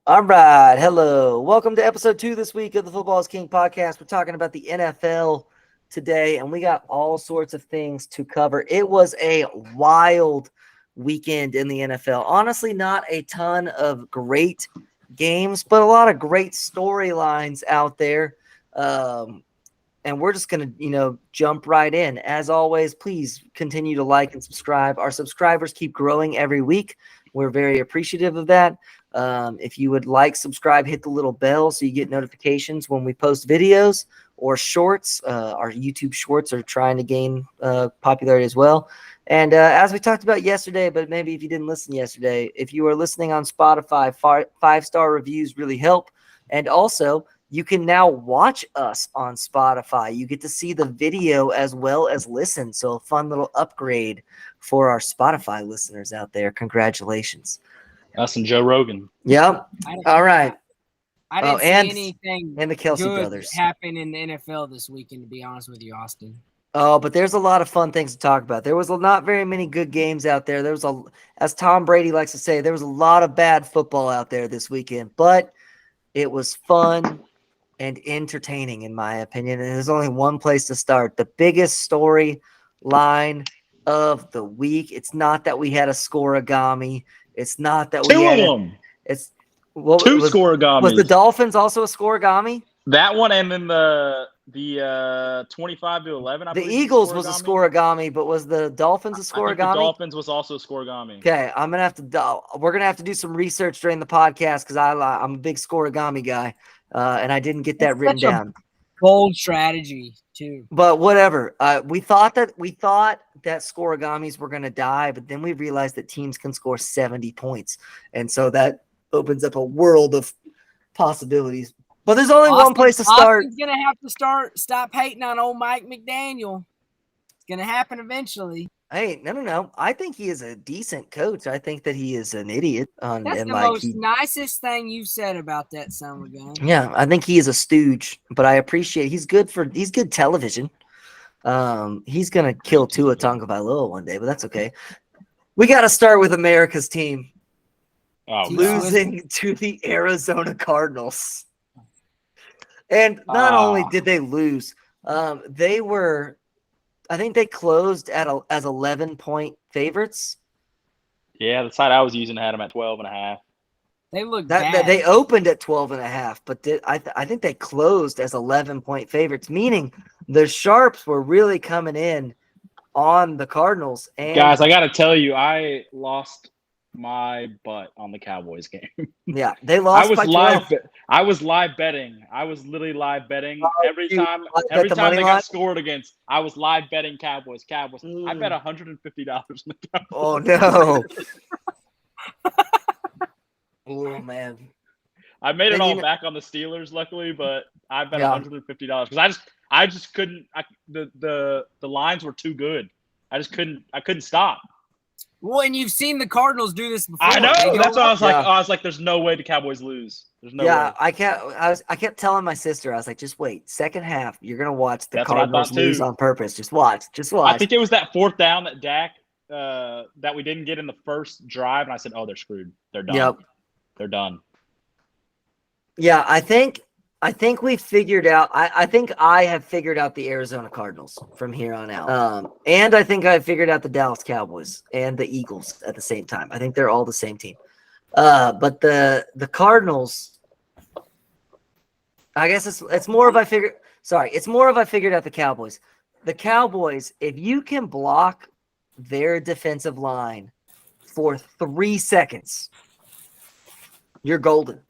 All right. Hello. Welcome to episode 2 this week of the Football is King podcast. We're talking about the NFL today, and we got all sorts of things to cover. It was a wild weekend in the NFL. Honestly, not a ton of great games, but a lot of great storylines out there. And we're just going to, jump right in. As always, please continue to like and subscribe. Our subscribers keep growing every week. We're very appreciative of that. If you would like, subscribe, hit the little bell so you get notifications when we post videos or shorts. Our YouTube shorts are trying to gain popularity as well. And as we talked about yesterday, but maybe if you didn't listen yesterday, if you are listening on Spotify, five-star reviews really help. And also, you can now watch us on Spotify. You get to see the video as well as listen. So a fun little upgrade for our Spotify listeners out there. Congratulations. Us and Joe Rogan. Yep. All right. I didn't see anything and the Kelsey good brothers happen in the NFL this weekend, to be honest with you, Austin. Oh, but there's a lot of fun things to talk about. There was not very many good games out there. There was as Tom Brady likes to say, there was a lot of bad football out there this weekend, but it was fun and entertaining, in my opinion. And there's only one place to start. The biggest storyline of the week. It's not that we had a scorigami. It's not that two of them. It's two scorigamis. Was the Dolphins also a scorigami? That one, and then the 25-11. The Eagles was a scorigami, but was the Dolphins a scorigami? I think the Dolphins was also a scorigami. Okay, we're gonna have to do some research during the podcast because I'm a big scorigami guy, and I didn't get that written down. Bold strategy too. But whatever. We thought that scorigamis were gonna die, but then we realized that teams can score 70 points, and so that opens up a world of possibilities. But there's only one place to start. Austin's gonna have to stop hating on old Mike McDaniel. It's gonna happen eventually. Hey, no. I think he is a decent coach. I think that he is an idiot. That's the most nicest thing you've said about that son of a gun. Yeah, I think he is a stooge, but I appreciate he's good television. He's gonna kill Tua Tagovailoa one day, but that's okay. We got to start with America's team losing to the Arizona Cardinals. And not only did they lose, I think they closed as 11-point favorites. Yeah, the site I was using had them at 12.5. They look bad. They opened at 12.5, but I think they closed as 11-point favorites, meaning the Sharps were really coming in on the Cardinals. And guys, I got to tell you, I lost my butt on the Cowboys game. Yeah, they lost. I was live betting. I was literally live betting every time they got scored against. I was live betting Cowboys. I bet $150 on the Cowboys. Oh no! Oh man! I made it all back on the Steelers, luckily, but I bet $150 because I just couldn't. The lines were too good. I couldn't stop. Well, and you've seen the Cardinals do this before. I know. That's why I was like, I was like, there's no way the Cowboys lose. There's no way. I kept telling my sister, I was like, just wait, second half, you're gonna watch the Cardinals lose on purpose. Just watch. I think it was that fourth down that Dak that we didn't get in the first drive, and I said, oh, they're screwed. They're done. Yep. They're done. Yeah, I think we figured out. I think I have figured out the Arizona Cardinals from here on out. And I think I figured out the Dallas Cowboys and the Eagles at the same time. I think they're all the same team. But the Cardinals, I guess it's more of I figured. Sorry, it's more of I figured out the Cowboys. The Cowboys, if you can block their defensive line for 3 seconds, you're golden.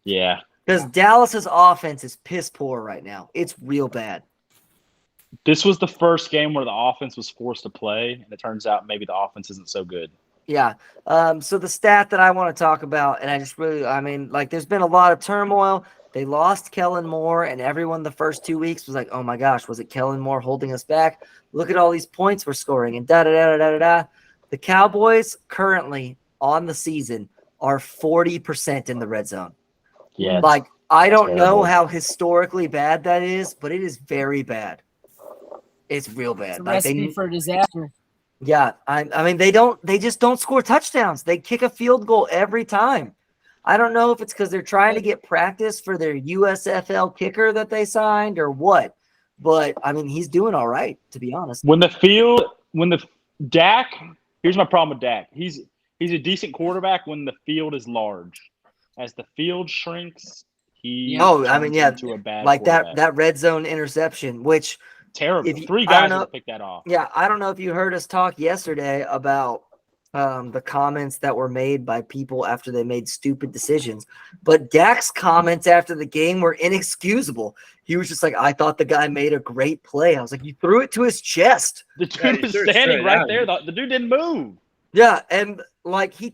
Yeah. Because Dallas's offense is piss poor right now. It's real bad. This was the first game where the offense was forced to play, and it turns out maybe the offense isn't so good. Yeah. So the stat that I want to talk about, and there's been a lot of turmoil. They lost Kellen Moore, and everyone the first 2 weeks was like, oh my gosh, was it Kellen Moore holding us back? Look at all these points we're scoring, and da-da-da-da-da-da. The Cowboys currently on the season are 40% in the red zone. Yeah. Like, I don't know how historically bad that is, but it is very bad. It's real bad. It's a recipe for disaster. Yeah. I mean, they just don't score touchdowns. They kick a field goal every time. I don't know if it's because they're trying to get practice for their USFL kicker that they signed or what. But, I mean, he's doing all right, to be honest. Dak, here's my problem with Dak. He's a decent quarterback when the field is large. As the field shrinks, he turns into a bad like quarterback. that red zone interception, which terrible. 3 guys would pick that off. Yeah, I don't know if you heard us talk yesterday about the comments that were made by people after they made stupid decisions. But Dak's comments after the game were inexcusable. He was just like, I thought the guy made a great play. I was like, you threw it to his chest. The dude was standing right there. The dude didn't move. Yeah, and like he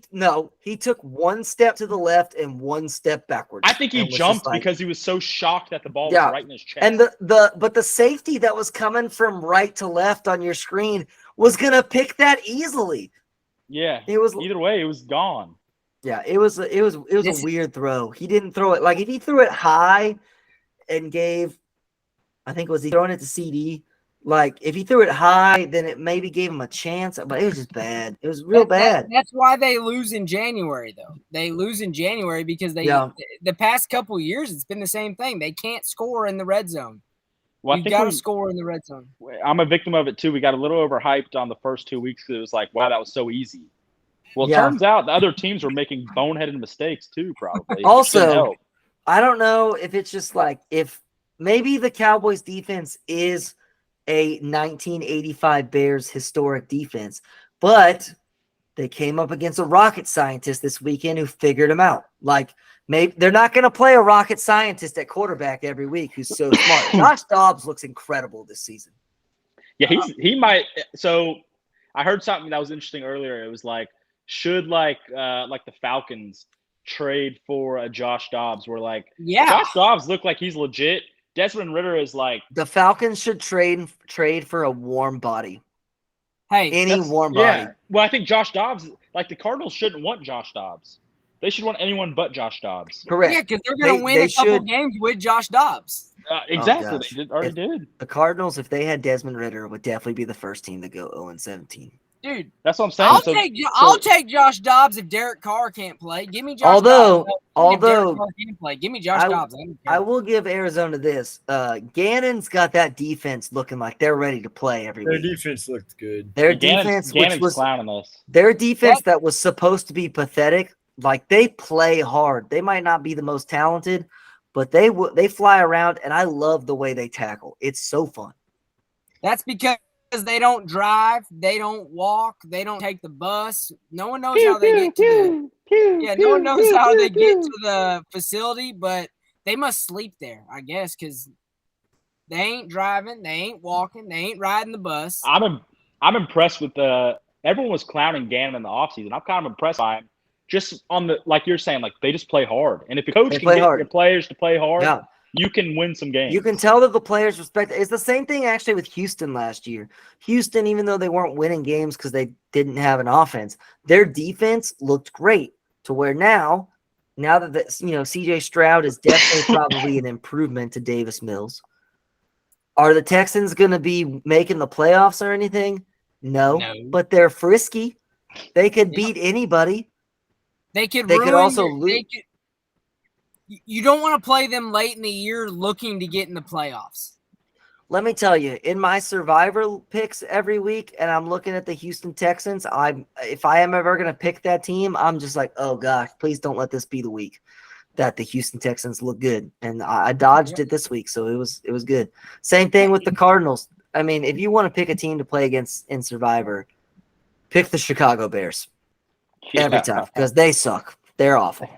took 1 step to the left and 1 step backwards. I think he jumped because he was so shocked that the ball was right in his chest. And but the safety that was coming from right to left on your screen was gonna pick that easily. Yeah, it was either way, it was gone. Yeah, it was a weird throw. He didn't throw it like if he threw it high and gave, I think was he throwing it to CD. Like, if he threw it high, then it maybe gave him a chance, but it was just bad. It was real bad. That's why they lose in January, though. They lose in January because the past couple of years, it's been the same thing. They can't score in the red zone. Well, you got to score in the red zone. I'm a victim of it, too. We got a little overhyped on the first 2 weeks because it was like, wow, that was so easy. Well, it turns out the other teams were making boneheaded mistakes, too, probably. Also, I don't know if it's just like if maybe the Cowboys defense is – a 1985 Bears historic defense, but they came up against a rocket scientist this weekend who figured them out. Like, maybe they're not going to play a rocket scientist at quarterback every week who's so smart. Josh Dobbs looks incredible this season. Yeah, he might. So I heard something that was interesting earlier. It was like, should like the Falcons trade for a Josh Dobbs? Where like, Josh Dobbs looked like he's legit. Desmond Ridder is like the Falcons should trade for a warm body. Hey, any warm body. Yeah. Well, I think Josh Dobbs, like the Cardinals, shouldn't want Josh Dobbs. They should want anyone but Josh Dobbs. Correct. Yeah, because they're going to win a couple games with Josh Dobbs. Exactly. They already did. The Cardinals, if they had Desmond Ridder, would definitely be the first team to go 0-17. Dude, that's what I'm saying. I'll take Josh Dobbs if Derek Carr can't play. Give me Josh Dobbs. If Derek Carr can't play, give me Josh Dobbs. I will give Arizona this. Gannon's got that defense looking like they're ready to play every week. Their defense looked good. Their defense, which was clowning us. Their defense that was supposed to be pathetic, like they play hard. They might not be the most talented, but they fly around, and I love the way they tackle. It's so fun. That's because they don't drive, they don't walk, they don't take the bus. No one knows how they get to no one knows how they get to the facility, but they must sleep there, I guess, because they ain't driving, they ain't walking, they ain't riding the bus. I'm impressed with everyone was clowning Gannon in the offseason. I'm kind of impressed by him. Just on the, like you're saying, like they just play hard. And if a coach can get your players to play hard, you can win some games. You can tell that the players respect it. It's the same thing actually with Houston last year. Houston, even though they weren't winning games because they didn't have an offense, their defense looked great. To where now that CJ Stroud is definitely probably an improvement to Davis Mills. Are the Texans going to be making the playoffs or anything? No, but they're frisky. They could beat anybody. They could also lose. You don't want to play them late in the year looking to get in the playoffs. Let me tell you, in my survivor picks every week, and I'm looking at the Houston Texans, if I am ever going to pick that team, I'm just like, oh gosh, please don't let this be the week that the Houston Texans look good. And I dodged it this week, so it was good. Same thing with the Cardinals. I mean, if you want to pick a team to play against in survivor, pick the Chicago Bears every time because they suck. They're awful.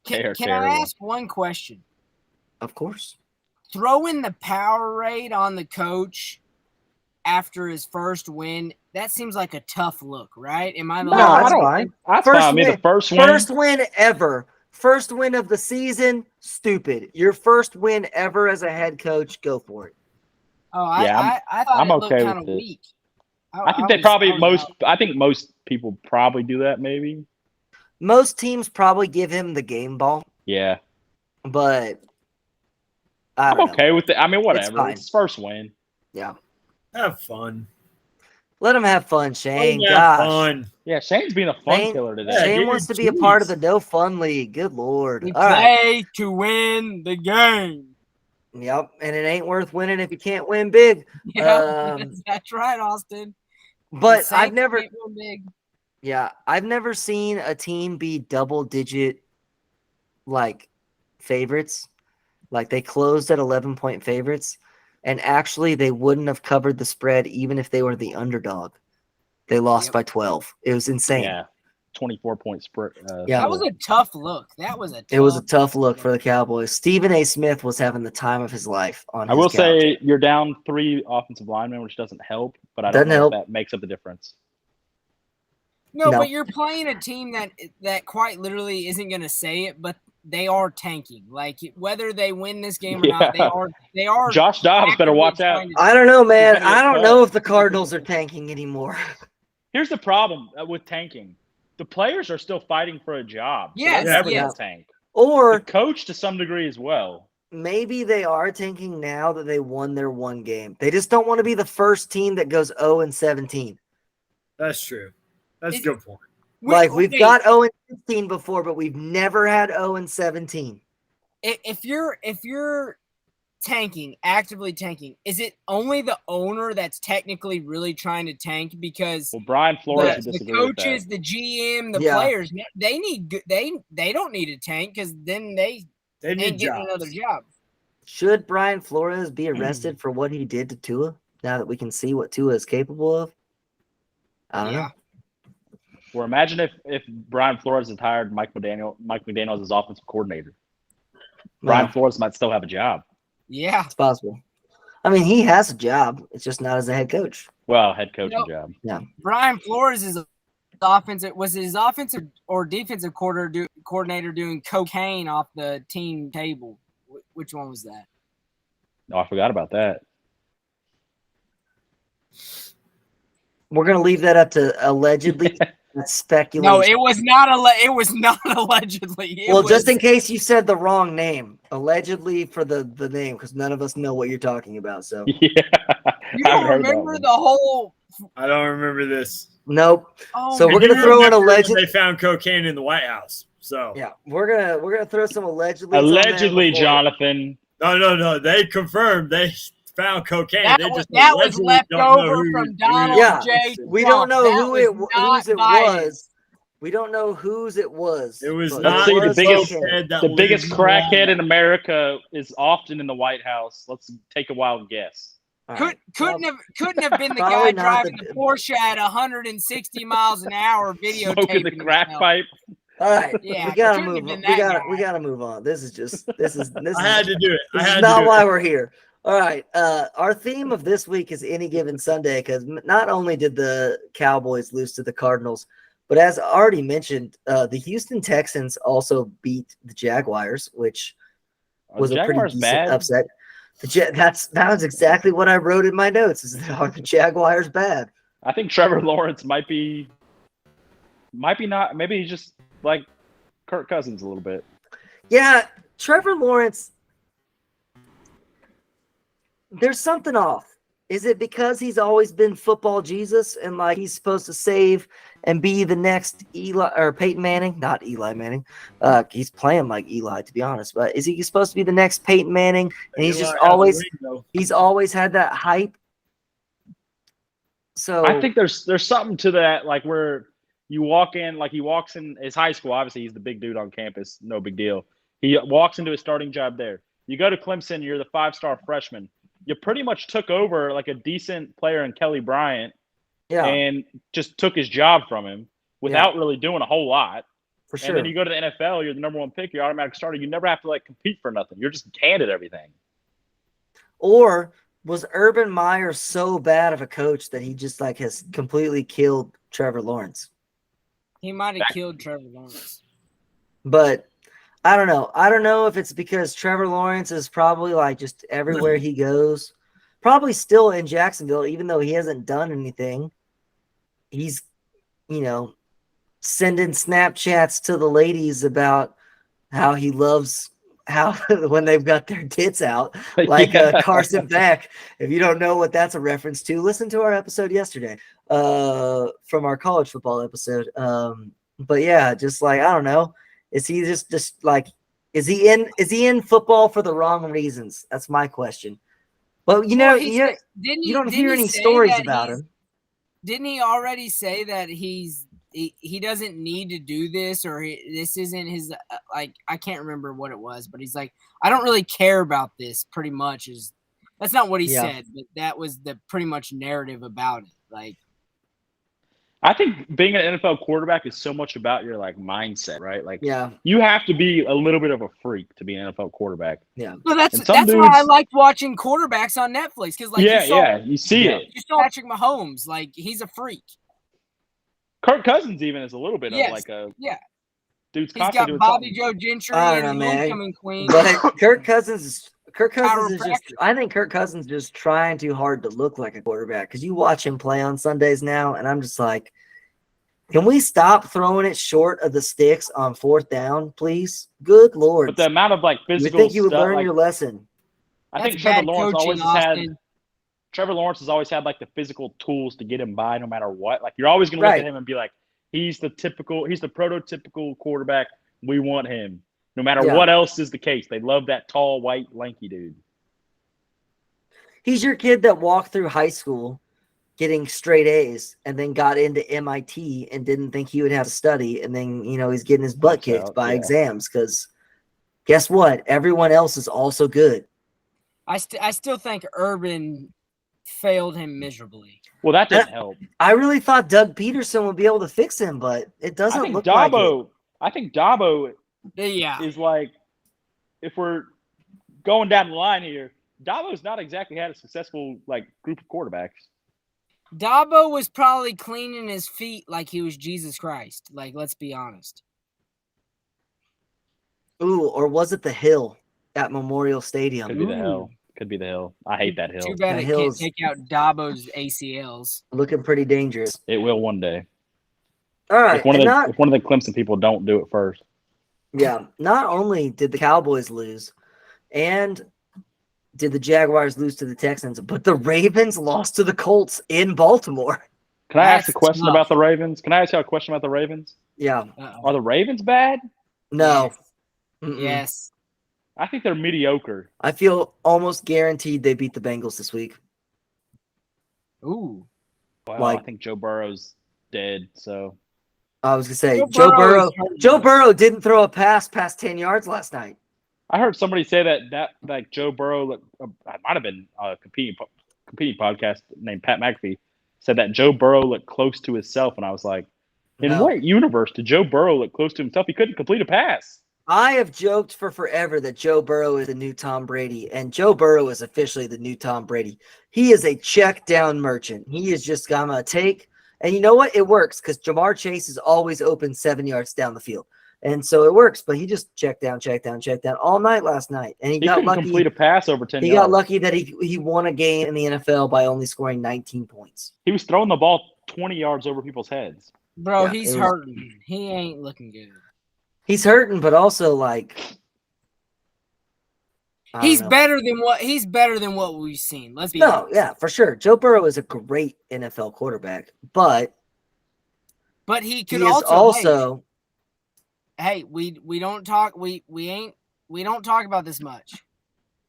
Can I ask one question? Of course. Throwing the Powerade on the coach after his first win, that seems like a tough look, right? Am I the that's fine. That's fine. I mean, the first win ever. First win of the season, stupid. Your first win ever as a head coach, go for it. Oh, I thought I'm it okay looked kind of with it. weak. I think most people probably do that maybe. Most teams probably give him the game ball. Yeah. But I'm okay with it. I mean, whatever. It's his first win. Yeah. Have fun. Let him have fun, Shane. Let him have Gosh. fun. Yeah, Shane's being a fun killer today. Yeah, Shane dude, wants to be a part of jeez. the no fun league. Good Lord. We All right. play to win the game. Yep. And it ain't worth winning if you can't win big. Yeah, that's right, Austin. But The I've Saints never can't win big. Yeah, I've never seen a team be double digit like favorites. Like they closed at 11-point favorites, and actually they wouldn't have covered the spread even if they were the underdog. They lost by 12. It was insane. Yeah, 24-point spread. Yeah. That was a tough look. It was a tough look for the Cowboys. Stephen A. Smith was having the time of his life on his couch. Say you're down 3 offensive linemen, which doesn't help, but I don't know if that makes up the difference. No, but you're playing a team that quite literally isn't going to say it, but they are tanking. Like whether they win this game or not, they are. Josh Dobbs better watch out. I don't know, man. I don't know if the Cardinals are tanking anymore. Here's the problem with tanking: the players are still fighting for a job. Yes, so never gonna tank. Or the coach to some degree as well. Maybe they are tanking now that they won their one game. They just don't want to be the first team that goes 0-17. That's true. That's a good point. Like we've got 0-16 before, but we've never had 0-17. If you're tanking, actively tanking, is it only the owner that's technically really trying to tank? Because Brian Flores, the coaches, the GM, the players, they don't need to tank because then they ain't getting another job. Should Brian Flores be arrested for what he did to Tua? Now that we can see what Tua is capable of, I don't know. Or imagine if Brian Flores had hired Mike McDaniel as his offensive coordinator. Brian Flores might still have a job. Yeah, it's possible. I mean, he has a job. It's just not as a head coach. Well, head coaching job. Yeah. Brian Flores is offensive or defensive coordinator doing cocaine off the team table. Which one was that? Oh, I forgot about that. We're gonna leave that up to allegedly. That's speculation. No, it was not. It was not allegedly. Just in case you said the wrong name, allegedly for the name, because none of us know what you're talking about. So yeah, you don't remember the whole. I don't remember this. Nope. So we're gonna throw in allegedly. They found cocaine in the White House. So yeah, we're gonna throw some allegedly. Allegedly, Jonathan. No. They confirmed they found cocaine. That was left over from Donald J. Trump. We don't know whose it was. We don't know whose it was. It was not the biggest crackhead in America is often in the White House. Let's take a wild guess. Couldn't have been the guy driving the Porsche at 160 miles an hour, smoking the crack pipe. All right, yeah, we gotta move on. We gotta move on. This is. I had to do it. This is not why we're here. All right. Our theme of this week is Any Given Sunday, because not only did the Cowboys lose to the Cardinals, but as already mentioned, the Houston Texans also beat the Jaguars, which was a pretty decent upset. That was exactly what I wrote in my notes. Are the Jaguars bad? I think Trevor Lawrence might be not. Maybe he's just like Kirk Cousins a little bit. Yeah, Trevor Lawrence. There's something off. Is it because he's always been football Jesus and like he's supposed to save and be the next Eli or Peyton Manning? Not Eli Manning. He's playing like Eli, to be honest. But is he supposed to be the next Peyton Manning? And he's just always had that hype. So I think there's something to that, like where you walk in, like he walks in his high school. Obviously, he's the big dude on campus. No big deal. He walks into his starting job there. You go to Clemson, you're the 5-star freshman. You pretty much took over like a decent player in Kelly Bryant and just took his job from him without really doing a whole lot. For sure. And then you go to the NFL, you're the number 1 pick, you're automatic starter. You never have to like compete for nothing. You're just handed everything. Or was Urban Meyer so bad of a coach that he just like has completely killed Trevor Lawrence? He might have killed Trevor Lawrence. But I don't know. I don't know if it's because Trevor Lawrence is probably like just everywhere he goes. Probably still in Jacksonville, even though he hasn't done anything. He's, sending Snapchats to the ladies about how he loves how when they've got their tits out, like Carson Beck. If you don't know what that's a reference to, listen to our episode yesterday from our college football episode. But yeah, just like, I don't know, is he just like, is he in football for the wrong reasons? That's my question. Well, you don't hear any stories about him. Didn't he already say that he doesn't need to do this, or this isn't his, like, I can't remember what it was, but he's like, I don't really care about this, pretty much. That's not what he said, but that was the pretty much narrative about it. Like, I think being an NFL quarterback is so much about your like mindset, right? Like, yeah, you have to be a little bit of a freak to be an NFL quarterback. Yeah, well, that's why I liked watching quarterbacks on Netflix, because like you see it. You saw Patrick Mahomes, like, he's a freak. Kirk Cousins even is a little bit of like a dude's he's constantly got Bobby doing Joe Gentry and the Homecoming Queen. But Kirk Cousins is just, I think Kirk Cousins is just trying too hard to look like a quarterback, because you watch him play on Sundays now, and I'm just like, can we stop throwing it short of the sticks on 4th down, please? Good Lord. But the amount of like physical you think you would stuff, learn like, your lesson. I think Trevor Lawrence has always had like the physical tools to get him by no matter what. Like, you're always going to look at him and be like, he's the prototypical quarterback. We want him. No matter what else is the case. They love that tall, white, lanky dude. He's your kid that walked through high school getting straight A's and then got into MIT and didn't think he would have to study. And then, he's getting his butt kicked by exams, because guess what? Everyone else is also good. I still think Urban failed him miserably. Well, that didn't help. I really thought Doug Peterson would be able to fix him, but it doesn't look like it. I think Dabo is like, if we're going down the line here, Dabo's not exactly had a successful like group of quarterbacks. Dabo was probably cleaning his feet like he was Jesus Christ. Like, let's be honest. Ooh, or was it the hill at Memorial Stadium? Could be the hill. Could be the hill. I hate that hill. Too bad it can't take out Dabo's ACLs. Looking pretty dangerous. It will one day. All right. If one of the Clemson people don't do it first. Yeah. Not only did the Cowboys lose, and did the Jaguars lose to the Texans, but the Ravens lost to the Colts in Baltimore. Can I ask a question about the Ravens? Can I ask you a question about the Ravens? Yeah. Are the Ravens bad? No. Yes. I think they're mediocre. I feel almost guaranteed they beat the Bengals this week. Ooh. Well, I think Joe Burrow's dead, so. I was going to say, Joe Burrow didn't throw a pass past 10 yards last night. I heard somebody say that like Joe Burrow, I might have been a competing podcast named Pat McAfee, said that Joe Burrow looked close to himself, and I was like, in what universe did Joe Burrow look close to himself? He couldn't complete a pass. I have joked for forever that Joe Burrow is the new Tom Brady, and Joe Burrow is officially the new Tom Brady. He is a check down merchant. He is just gonna take, and you know what? It works, because Jamar Chase is always open 7 yards down the field. And so it works, but he just checked down all night last night. And he got lucky. Complete a pass over 10 yards. He got lucky that he won a game in the NFL by only scoring 19 points. He was throwing the ball 20 yards over people's heads. Bro, he's hurting. He ain't looking good. He's hurting, but also like he's better than what we've seen. Let's be honest. Yeah, for sure. Joe Burrow is a great NFL quarterback, but he could also hey, we don't talk we don't talk about this much.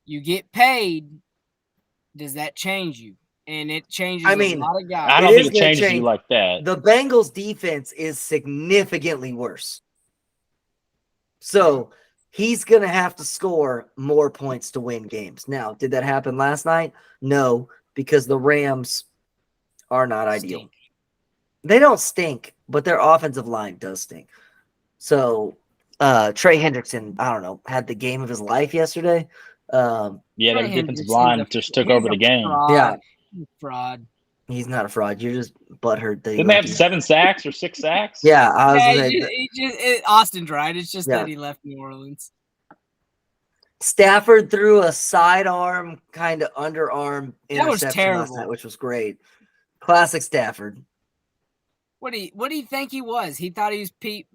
You get paid, does that change you? And it changes a lot of guys. I don't think it changes you like that. The Bengals defense is significantly worse. So he's going to have to score more points to win games. Now, did that happen last night? No, because the Rams are not ideal. They don't stink, but their offensive line does stink. So Trey Hendrickson, I don't know, had the game of his life yesterday. Their defensive line just took over the game. Fraud. He's not a fraud. You're just butthurt. Didn't they have 7 sacks or 6 sacks? Yeah, Austin's right. It's just that he left New Orleans. Stafford threw a sidearm, kind of underarm interception that was terrible. last night, which was great. Classic Stafford. What do you think he was? He thought he was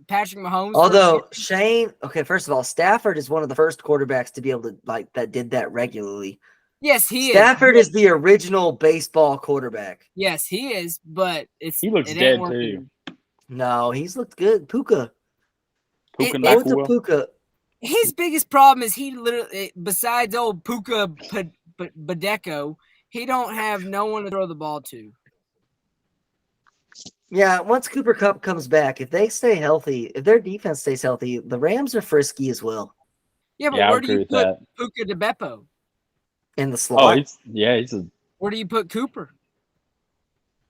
Patrick Mahomes. Although Shane, okay, first of all, Stafford is one of the first quarterbacks to be able to that did that regularly. Yes, he Stafford is the original baseball quarterback. Yes, he is, but he looks dead too. No, he's looked good. Puka. Puka. His biggest problem is he literally, besides old Puka Badeko, he don't have no one to throw the ball to. Yeah, once Cooper Kupp comes back, if they stay healthy, if their defense stays healthy, the Rams are frisky as well. Yeah, but where do you put Puka de Beppo? In the slot. Oh, Where do you put Cooper?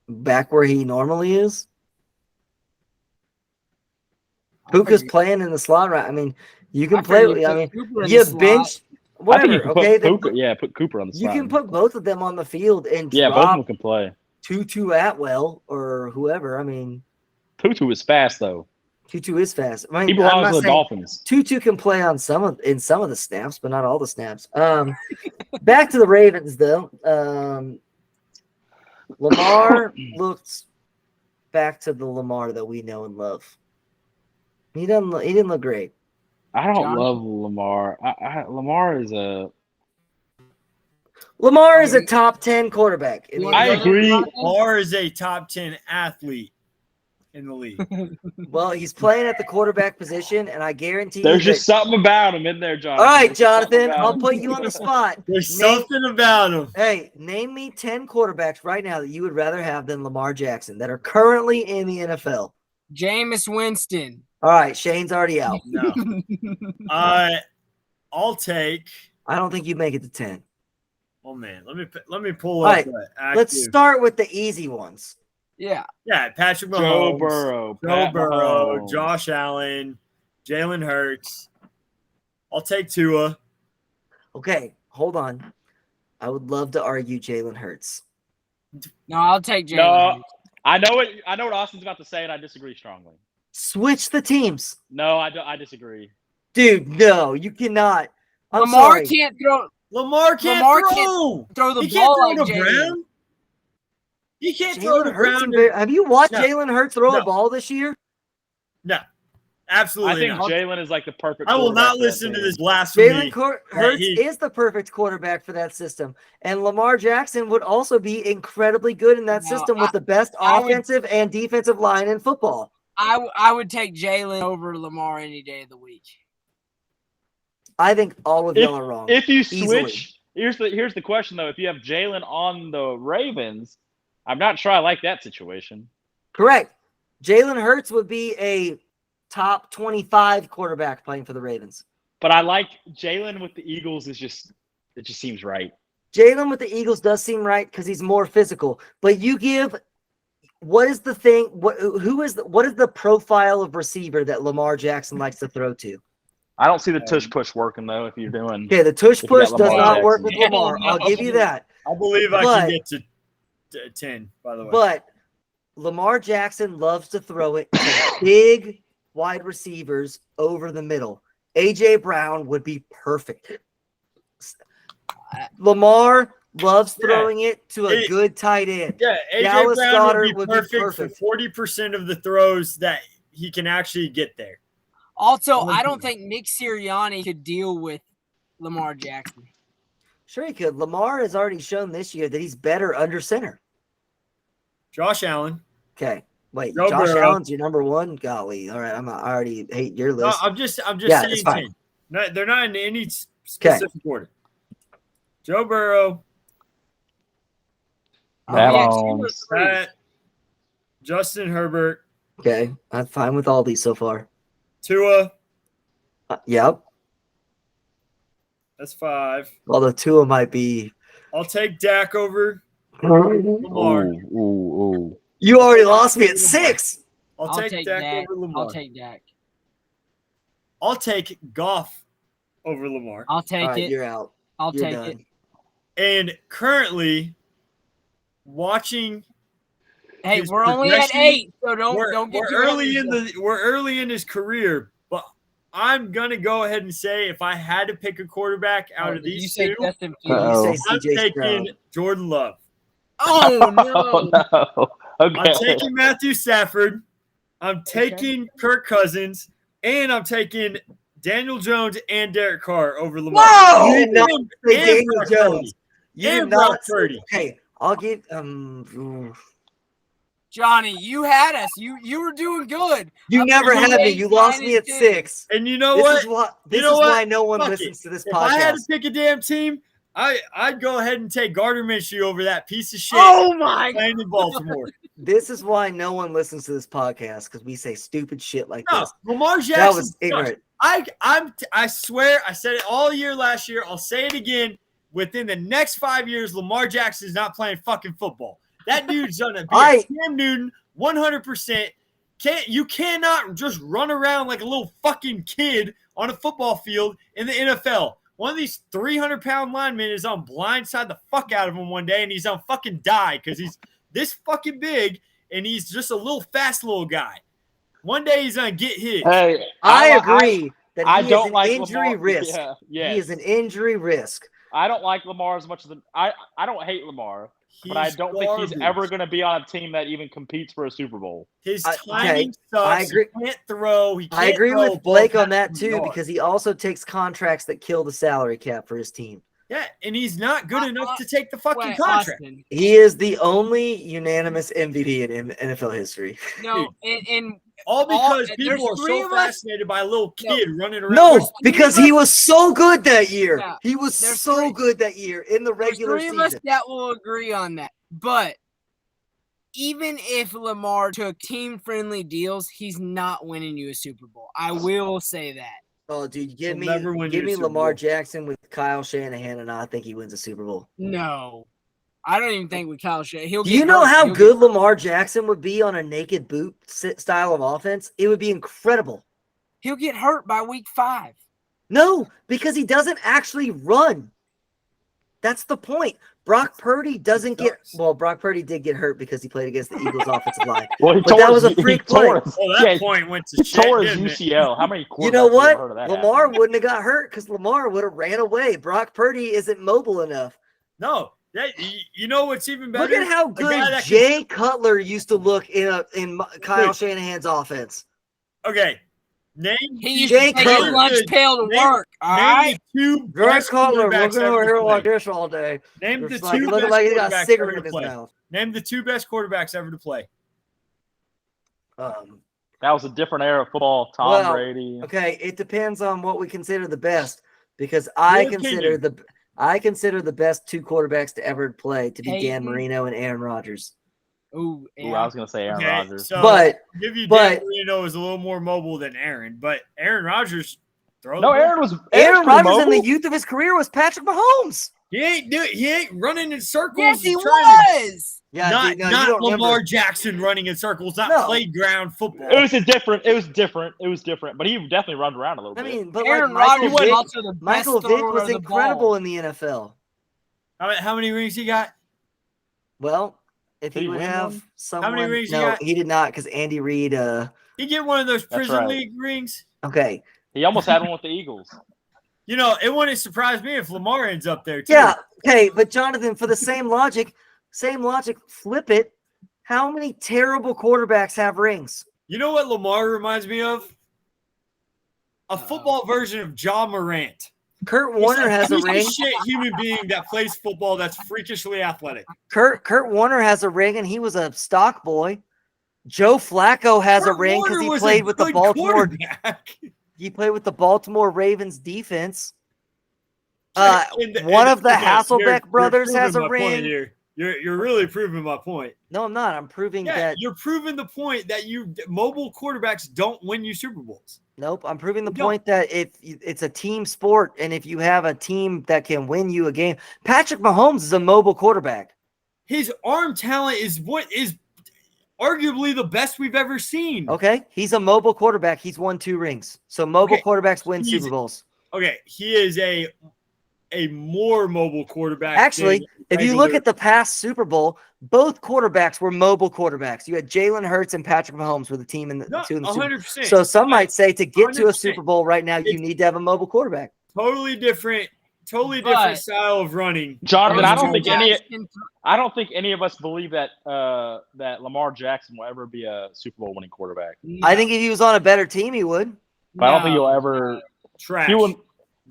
Back where he normally is. Puka's playing in the slot, right? I mean, you can play. I mean, you bench. Whatever. I think put Cooper on the slot. You can put both of them on the field and both of them can play. Tutu Atwell or whoever. I mean, Tutu is fast though. Tutu is fast. I mean, he belongs to the Dolphins. Tutu can play on some of the snaps, but not all the snaps. Back to the Ravens though. Lamar looked back to the Lamar that we know and love. He didn't look great. I don't love Lamar. Lamar is a top 10 quarterback. I agree. Lamar is a top 10 athlete in the league. Well, he's playing at the quarterback position, and I guarantee there's just something about him in there, Jonathan. All right, Jonathan, I'll put you on the spot. There's something about him. Hey, name me 10 quarterbacks right now that you would rather have than Lamar Jackson that are currently in the NFL. Jameis Winston. All right, Shane's already out. No. I'll take. I don't think you make it to 10. Oh man, let me pull up. All right, let's start with the easy ones. Yeah. Patrick Mahomes, Joe Burrow, Josh Allen, Jalen Hurts. I'll take Tua. Okay, hold on. I would love to argue Jalen Hurts. No, I'll take Jalen Hurts. I know what Austin's about to say, and I disagree strongly. Switch the teams. No, I disagree. Dude, no, you cannot. Lamar can't throw. Lamar can't throw the he ball can't throw like to Jalen. Brown. He can't throw to Brown. Have you watched Jalen Hurts throw a ball this year? No, absolutely I think Jalen is like the perfect. I will not listen to this blasphemy. Jalen Hurts is the perfect quarterback for that system, and Lamar Jackson would also be incredibly good in that system with the best offensive and defensive line in football. I would take Jalen over Lamar any day of the week. I think all of y'all are wrong. If you switch, here's the question though. If you have Jalen on the Ravens, I'm not sure I like that situation. Correct. Jalen Hurts would be a top 25 quarterback playing for the Ravens. But I like Jalen with the Eagles. It just seems right. Jalen with the Eagles does seem right because he's more physical. But you give what is the thing? What is the profile of receiver that Lamar Jackson likes to throw to? I don't see the tush push working though. If you're doing the tush push does not work with Lamar. I'll give you that. I believe I can get to 10. By the way, but Lamar Jackson loves to throw it to big wide receivers over the middle. AJ Brown would be perfect. Lamar loves throwing it to a good tight end. Yeah, AJ Dallas Brown Goedert would be perfect for 40% of the throws that he can actually get there. Also, I don't think Nick Sirianni could deal with Lamar Jackson. Sure he could. Lamar has already shown this year that he's better under center. Josh Allen. Okay. Wait, Joe Josh Burrow. Allen's your number one? Golly. All right, I already hate your list. No, I'm just saying 10. No, they're not in any specific order. Joe Burrow. Justin Herbert. Okay, I'm fine with all these so far. Tua. Yep. That's 5. Although Tua might be. I'll take Dak over Lamar. Ooh. You already lost me at 6. I'll take Dak over Lamar. I'll take Dak. I'll take Goff over Lamar. I'll take it. You're out. I'll take it. And currently, watching. Hey, we're only at 8, so don't get we're early in his career, but I'm gonna go ahead and say if I had to pick a quarterback out of these two, I'm taking Jordan Love. Oh no! Okay. I'm taking Matthew Stafford. I'm taking Kirk Cousins, and I'm taking Daniel Jones and Derek Carr over Lamar. Whoa! You did not say Daniel Brock Jones. Purdy. You And did not Brock Purdy. Okay, I'll give Johnny, you had us. You were doing good. You never had me. 8, You lost 9, me at 10. 6. And you know This what? Is why no one listens to this if podcast. I had to pick a damn team, I'd go ahead and take Gardner Minshew over that piece of shit. Oh my playing in Baltimore. This is why no one listens to this podcast, because we say stupid shit like this. Lamar Jackson. That was ignorant. I swear, I said it all year last year. I'll say it again. Within the next 5 years, Lamar Jackson is not playing fucking football. That dude's gonna be a Cam Newton 100%. You cannot just run around like a little fucking kid on a football field in the NFL. One of these 300-pound linemen is on blindside the fuck out of him one day, and he's on fucking die because he's this fucking big, and he's just a little fast little guy. One day he's gonna get hit. Hey, I agree that he is an like injury Lamar. risk. Yeah, He is an injury risk. I don't like Lamar as much as I don't hate Lamar, but I don't think he's ever going to be on a team that even competes for a Super Bowl. His timing sucks. I agree. He can't throw. I agree with Blake on that too, because he also takes contracts that kill the salary cap for his team. Yeah, and he's not good enough to take the fucking contract. Austin. He is the only unanimous MVP in NFL history. No, and all because people are so fascinated by a little kid running around. No, because he was so good that year. Yeah, he was so good that year in the regular season. There's 3 of us that will agree on that. But even if Lamar took team-friendly deals, he's not winning you a Super Bowl. I will say that. Oh, dude, give me Lamar Jackson with Kyle Shanahan, and I think he wins a Super Bowl. No. I don't even think with Kyle Shanahan. Do you know how good Lamar Jackson would be on a naked boot style of offense? It would be incredible. He'll get hurt by week 5. No, because he doesn't actually run. That's the point. Brock Purdy doesn't get – well, Brock Purdy did get hurt because he played against the Eagles' offensive line. Well, but that was a freak play. Point went to shit. Tore his UCL. How many quarterbacks You know what? heard of that Lamar happening? wouldn't have got hurt because Lamar would have ran away. Brock Purdy isn't mobile enough. No. You know what's even better? Look at how good Jay Cutler used to look in Kyle Shanahan's offense. Okay. Name he used to take his lunch pail to work. All right. Jay Cutler looking over here like this all day. Name the two looking like he got a cigarette in his mouth. Name the 2 best quarterbacks ever to play. That was a different era of football. Tom Brady. Okay, it depends on what we consider the best, because I consider the best 2 quarterbacks to ever play to be Dan Marino and Aaron Rodgers. Ooh, I was going to say Aaron Rodgers. So but Dan Marino is a little more mobile than Aaron, but Aaron Rodgers Aaron Rodgers in the youth of his career was Patrick Mahomes. He ain't running in circles. Yes, he was. Yeah, not Lamar Jackson running in circles, not playground football. It was different, but he definitely run around a little bit. I mean, but Aaron like Rodgers Michael Vick was incredible in the NFL. How many rings he got? Well, if he would have someone, how many rings he did not, because Andy Reid. He get one of those prison league rings. Okay, he almost had one with the Eagles. You know, it wouldn't surprise me if Lamar ends up there too. Yeah, okay, but Jonathan, for the same logic, flip it. How many terrible quarterbacks have rings? You know what Lamar reminds me of? A football version of John Morant. Kurt Warner has a ring. He's a shit human being that plays football that's freakishly athletic. Kurt Warner has a ring, and he was a stock boy. Joe Flacco has a ring because he played with the Baltimore. He played with the Baltimore Ravens defense. One of the Hasselbeck brothers has a ring. You're really proving my point. No, I'm not. I'm proving that you're proving the point that mobile quarterbacks don't win you Super Bowls. Nope. I'm proving the point that if it's a team sport, and if you have a team that can win you a game, Patrick Mahomes is a mobile quarterback. His arm talent is what is arguably the best we've ever seen. Okay, he's a mobile quarterback. He's won 2 rings. So mobile quarterbacks win Super Bowls. Okay, he is a more mobile quarterback. Actually, if you look at the past Super Bowl, both quarterbacks were mobile quarterbacks. You had Jalen Hurts and Patrick Mahomes were the team in the 2 in the Super Bowl. 100%. So some might say to get to a 100%. Super Bowl right now, you need to have a mobile quarterback. Totally different totally different style of running. Jonathan, I don't think any of us believe that that Lamar Jackson will ever be a Super Bowl winning quarterback. No. I think if he was on a better team, he would. But I don't think he'll ever. Trash.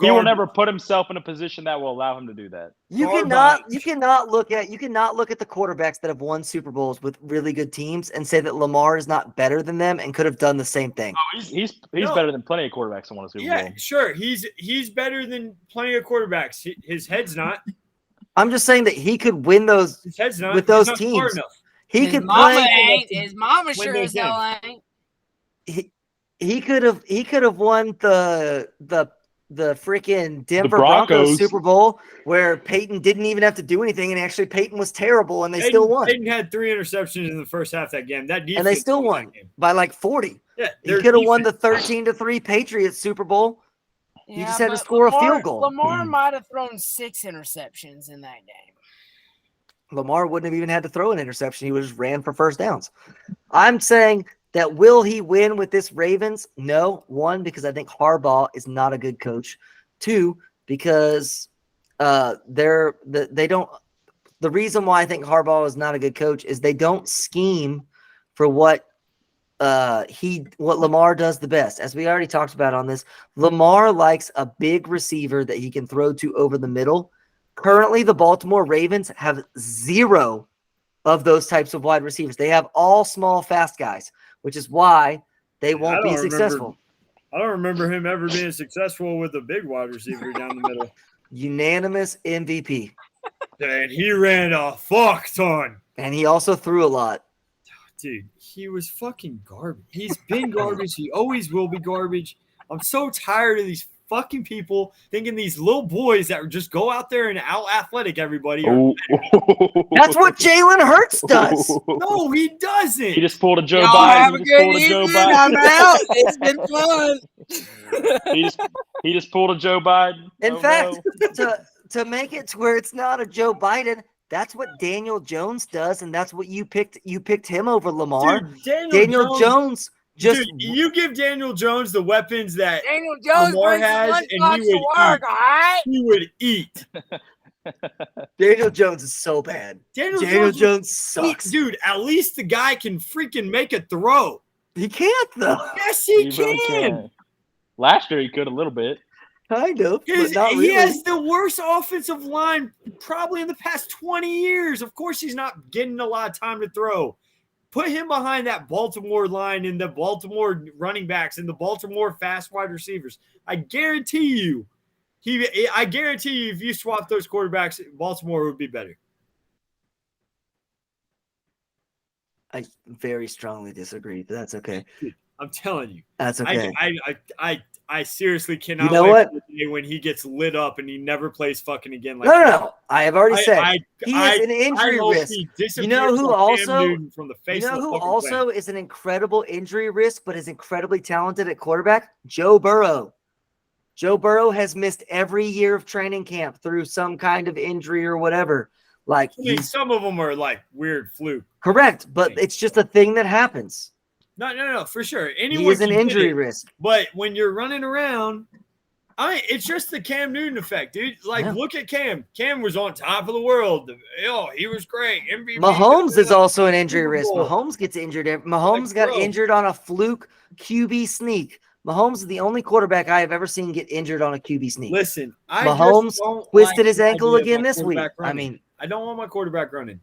He will never put himself in a position that will allow him to do that. You cannot look at the quarterbacks that have won Super Bowls with really good teams and say that Lamar is not better than them and could have done the same thing. Oh, he's better than plenty of quarterbacks that won a Super Bowl. Yeah, sure. He's better than plenty of quarterbacks. His head's not. I'm just saying that he could win those His head's not. with those teams. He could play. His mama sure as hell ain't. He could have won the freaking Denver Broncos Super Bowl where Peyton didn't even have to do anything, and actually Peyton was terrible, and they still won. Peyton had 3 interceptions in the first half of that game. And they still won by like 40. Yeah, he could have won the 13-3 Patriots Super Bowl. You just had to score a field goal. Lamar might have thrown 6 interceptions in that game. Lamar wouldn't have even had to throw an interception. He would just ran for first downs. I'm saying that will he win with this Ravens? No. 1, because I think Harbaugh is not a good coach. 2, because the reason why I think Harbaugh is not a good coach is they don't scheme for what Lamar does the best. As we already talked about on this, Lamar likes a big receiver that he can throw to over the middle. Currently, the Baltimore Ravens have 0 of those types of wide receivers. They have all small, fast guys, which is why they won't be successful. I don't remember him ever being successful with a big wide receiver down the middle. Unanimous MVP. And he ran a fuck ton. And he also threw a lot. Dude, he was fucking garbage. He's been garbage. He always will be garbage. I'm so tired of these fucking people thinking these little boys that just go out there and out-athletic everybody. That's what Jalen Hurts does. No, he doesn't. He just pulled a Joe Biden. I'm out. It's been fun. he just pulled a Joe Biden. In fact, to make it to where it's not a Joe Biden, that's what Daniel Jones does, and that's what you picked. You picked him over Lamar. Dude, Daniel Jones just you give Daniel Jones the weapons that Daniel Jones Lamar has, and he would eat. Daniel Jones is so bad. Daniel Jones sucks. Dude, at least the guy can freaking make a throw. He can't, though. Yes, he can. Really can. Last year, he could a little bit. Kind of, but not really. He has the worst offensive line probably in the past 20 years. Of course, he's not getting a lot of time to throw. Put him behind that Baltimore line and the Baltimore running backs and the Baltimore fast wide receivers. I guarantee you, if you swap those quarterbacks, Baltimore would be better. I very strongly disagree, but that's okay. I'm telling you. That's okay. I seriously cannot wait for the day when he gets lit up and he never plays fucking again. No. I have already said he is an injury risk. You know who also is an incredible injury risk, but is incredibly talented at quarterback? Joe Burrow. Joe Burrow has missed every year of training camp through some kind of injury or whatever. Like, some of them are like weird fluke. Correct, but it's just a thing that happens. No, for sure. Anyone he is an injury risk. But when you're running around, it's just the Cam Newton effect, dude. Look at Cam. Cam was on top of the world. He was great. MVP. Mahomes is also an injury risk. Mahomes gets injured. Mahomes got injured on a fluke QB sneak. Mahomes is the only quarterback I have ever seen get injured on a QB sneak. Listen, Mahomes twisted his ankle again this week. I don't want my quarterback running.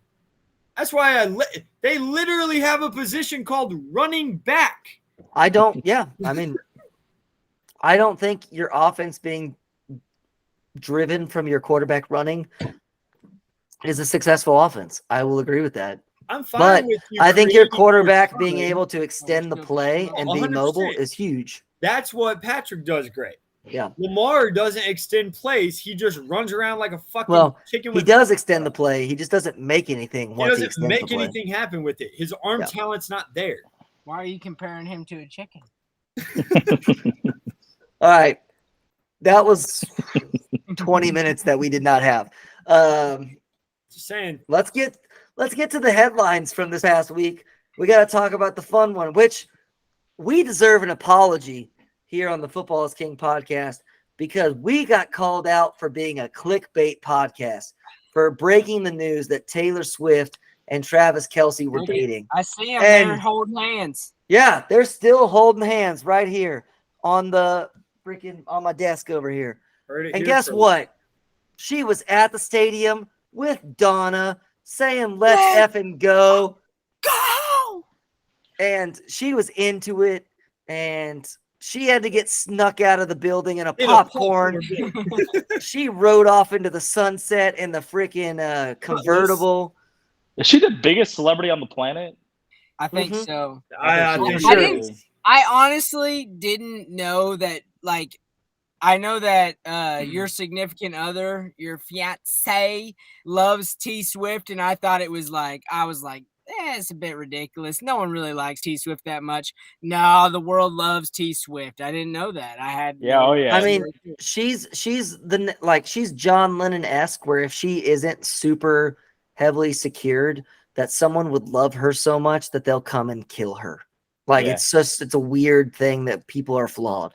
That's why they literally have a position called running back. I don't think your offense being driven from your quarterback running is a successful offense. I will agree with that. I'm fine with you. I think your quarterback being able to extend the play and be 100%. Mobile is huge. That's what Patrick does great. Yeah. Lamar doesn't extend plays. He just runs around like a fucking chicken. He does extend the play. He just doesn't make anything. He doesn't make anything happen with it. His arm talent's not there. Why are you comparing him to a chicken? All right. That was 20 minutes that we did not have. Just saying. Let's get to the headlines from this past week. We got to talk about the fun one, which we deserve an apology here on the Football is King podcast because we got called out for being a clickbait podcast, for breaking the news that Taylor Swift and Travis Kelce were dating. I see them. They're holding hands. Yeah, they're still holding hands right here on the on my desk over here. And guess what? She was at the stadium with Donna saying, let's effing go. Go! And she was into it. And she had to get snuck out of the building in a popcorn. She rode off into the sunset in the freaking convertible. Is she the biggest celebrity on the planet? I think so. I honestly didn't know that. Like, I know that your significant other, your fiance, loves T Swift, and I thought it was like, it's a bit ridiculous. No one really likes T Swift that much. No, the world loves T Swift. I didn't know that. I had I mean, she's John Lennon-esque, where if she isn't super heavily secured, that someone would love her so much that they'll come and kill her. Like it's a weird thing that people are flawed.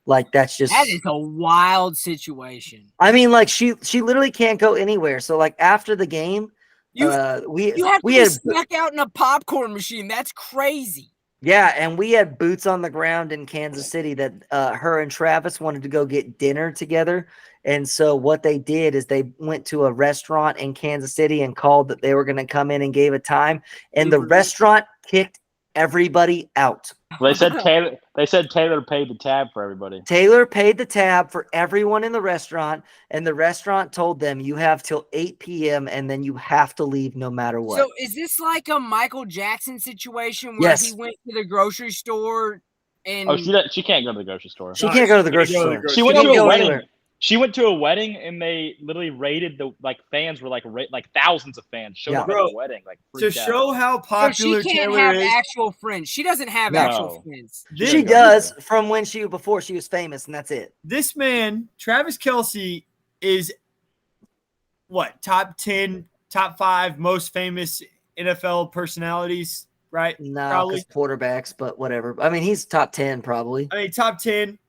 Like that is a wild situation. I mean, like she literally can't go anywhere. So like after the game, you have to be snuck out in a popcorn machine. That's crazy. Yeah, and we had boots on the ground in Kansas City that her and Travis wanted to go get dinner together. And so what they did is they went to a restaurant in Kansas City and called that they were going to come in and gave a time. And the restaurant kicked everybody out. They said Taylor paid the tab for everybody. Taylor paid the tab for everyone in the restaurant, and the restaurant told them you have till 8 p.m. and then you have to leave no matter what. So is this like a Michael Jackson situation where he went to the grocery store and she can't go to the grocery store. She can't go to the grocery store. She went to a wedding. Anywhere. She went to a wedding and they literally raided fans were like thousands of fans showed up at the wedding to show how popular she can't Taylor have is. Actual friends. She doesn't have actual friends. She does from before she was famous, and that's it. This man, Travis Kelce, is what, top 10, top 5 most famous NFL personalities, right? No, because quarterbacks, but whatever. I mean, he's top 10 probably. I mean, top 10.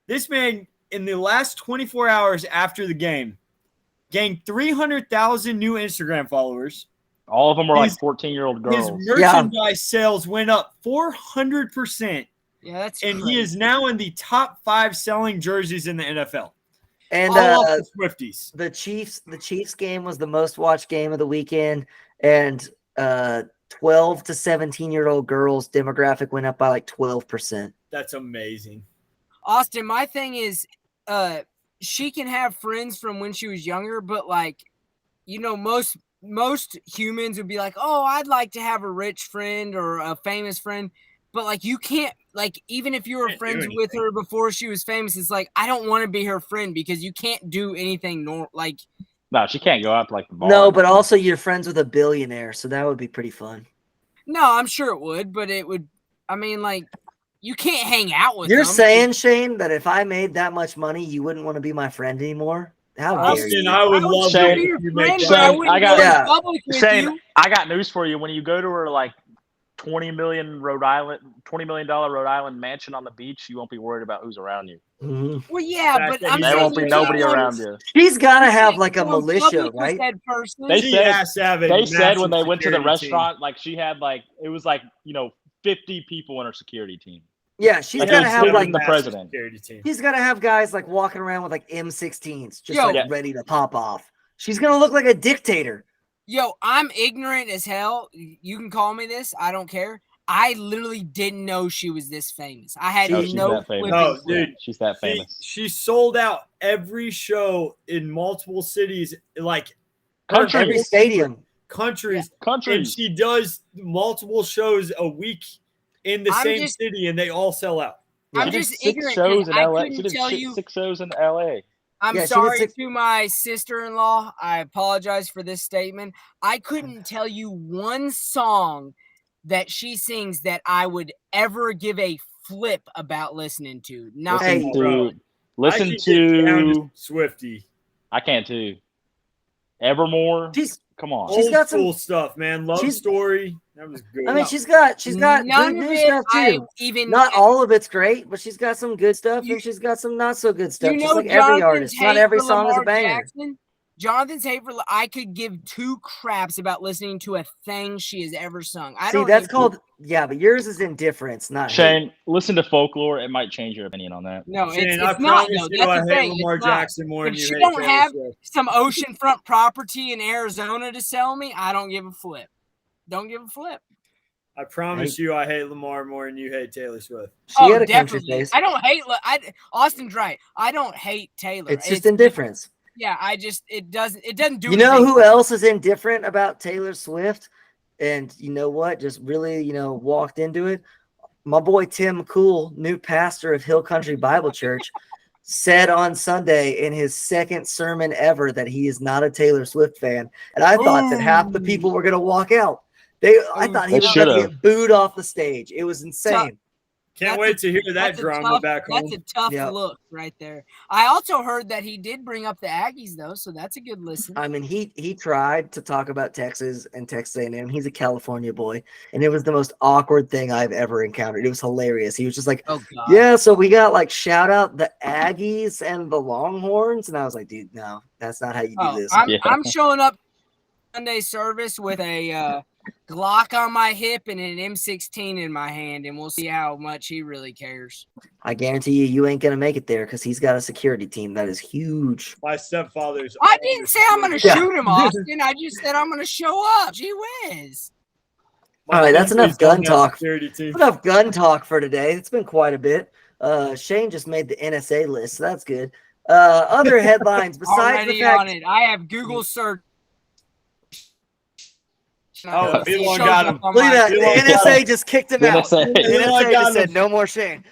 This man, in the last 24 hours after the game, gained 300,000 new Instagram followers. All of them were like 14-year-old girls. His merchandise sales went up 400%. Yeah, that's and crazy. He is now in the top 5 selling jerseys in the NFL. And the Swifties. The Chiefs game was the most watched game of the weekend, and 12 to 17-year-old girls demographic went up by like 12%. That's amazing. Austin, my thing is, she can have friends from when she was younger, but like, most humans would be like, oh, I'd like to have a rich friend or a famous friend, but like you can't, like, even if you were friends with her before she was famous, it's like, I don't want to be her friend because you can't do anything no, she can't go out to like the bar. No, but also you're friends with a billionaire, so that would be pretty fun. No, I'm sure it would, but it would, I mean, like, you can't hang out with You're them. saying, Shane, that if I made that much money, you wouldn't want to be my friend anymore? How dare you? I would love Shane, to be your friend. Shane, I got news for you. When you go to her like $20 million Rhode Island mansion on the beach, you won't be worried about who's around you. Mm-hmm. Well, yeah, but there won't be nobody around you. She's got to have like a militia, right? They said when they went to the restaurant, like she had like, it was like, 50 people in her security team. Yeah, she's got to have like the president. He's got to have guys like walking around with like M16s, just ready to pop off. She's going to look like a dictator. Yo, I'm ignorant as hell. You can call me this. I don't care. I literally didn't know she was this famous. I had no clue. No, dude, she's that famous. She sold out every show in multiple cities, like every stadium. Countries. And she does multiple shows a week in the same city, and they all sell out. I'm just ignorant. Shows in LA. She did 6 shows in LA. I'm sorry to my sister-in-law. I apologize for this statement. I couldn't tell you one song that she sings that I would ever give a flip about listening to. Listen to Swiftie. I can too. Evermore. Come on. She's got some cool stuff, man. Love Story. That was good. I mean, she's got good new stuff too. Not all of it's great, but she's got some good stuff and she's got some not so good stuff. Just like every artist, not every song is a banger. Jonathan's hate for I could give two craps about listening to a thing she has ever sung. That's called but yours is indifference, not Shane. Hate. Listen to Folklore; it might change your opinion on that. No, Shane, it's not. No, that's I the hate thing. Lamar Jackson more than you hate don't Taylor have Swift. Some oceanfront property in Arizona to sell me, I don't give a flip. Don't give a flip. I promise you, I hate Lamar more than you hate Taylor Swift. She had a definitely. I don't hate. Austin's right. I don't hate Taylor. It's just indifference. Yeah, it doesn't do. You know who else is indifferent about Taylor Swift? And you know what? Just really, walked into it. My boy Tim Cool, new pastor of Hill Country Bible Church, said on Sunday in his second sermon ever that he is not a Taylor Swift fan. And I thought that half the people were going to walk out. I thought he was going to get booed off the stage. It was insane. Can't wait to hear that drama back home. That's a tough look right there. I also heard that he did bring up the Aggies, though, so that's a good listen. I mean, he tried to talk about Texas and Texas A&M. He's a California boy, and it was the most awkward thing I've ever encountered. It was hilarious. He was just like, so we got shout out the Aggies and the Longhorns, and I was like, dude, no, that's not how you do this. I'm showing up Sunday service with a Glock on my hip and an M16 in my hand, and we'll see how much he really cares. I guarantee you ain't gonna make it there because he's got a security team that is huge. My stepfather's. I didn't say I'm gonna shoot him, Austin. I just said I'm gonna show up. Gee whiz. All right, that's enough gun talk. Enough gun talk for today. It's been quite a bit. Shane just made the NSA list, so that's good. Other headlines besides the fact on it. I have Google search. Oh, Elon got him. Look at that. The NSA just kicked him out. The NSA just said, no more Shane.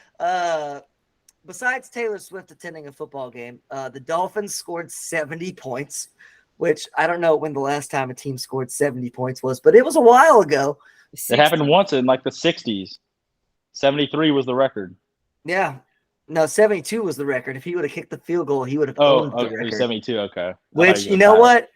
Besides Taylor Swift attending a football game, the Dolphins scored 70 points, which I don't know when the last time a team scored 70 points was, but it was a while ago. It happened once in the 60s. 73 was the record. Yeah. No, 72 was the record. If he would have kicked the field goal, he would have owned the record. 72, okay. Which, you know what?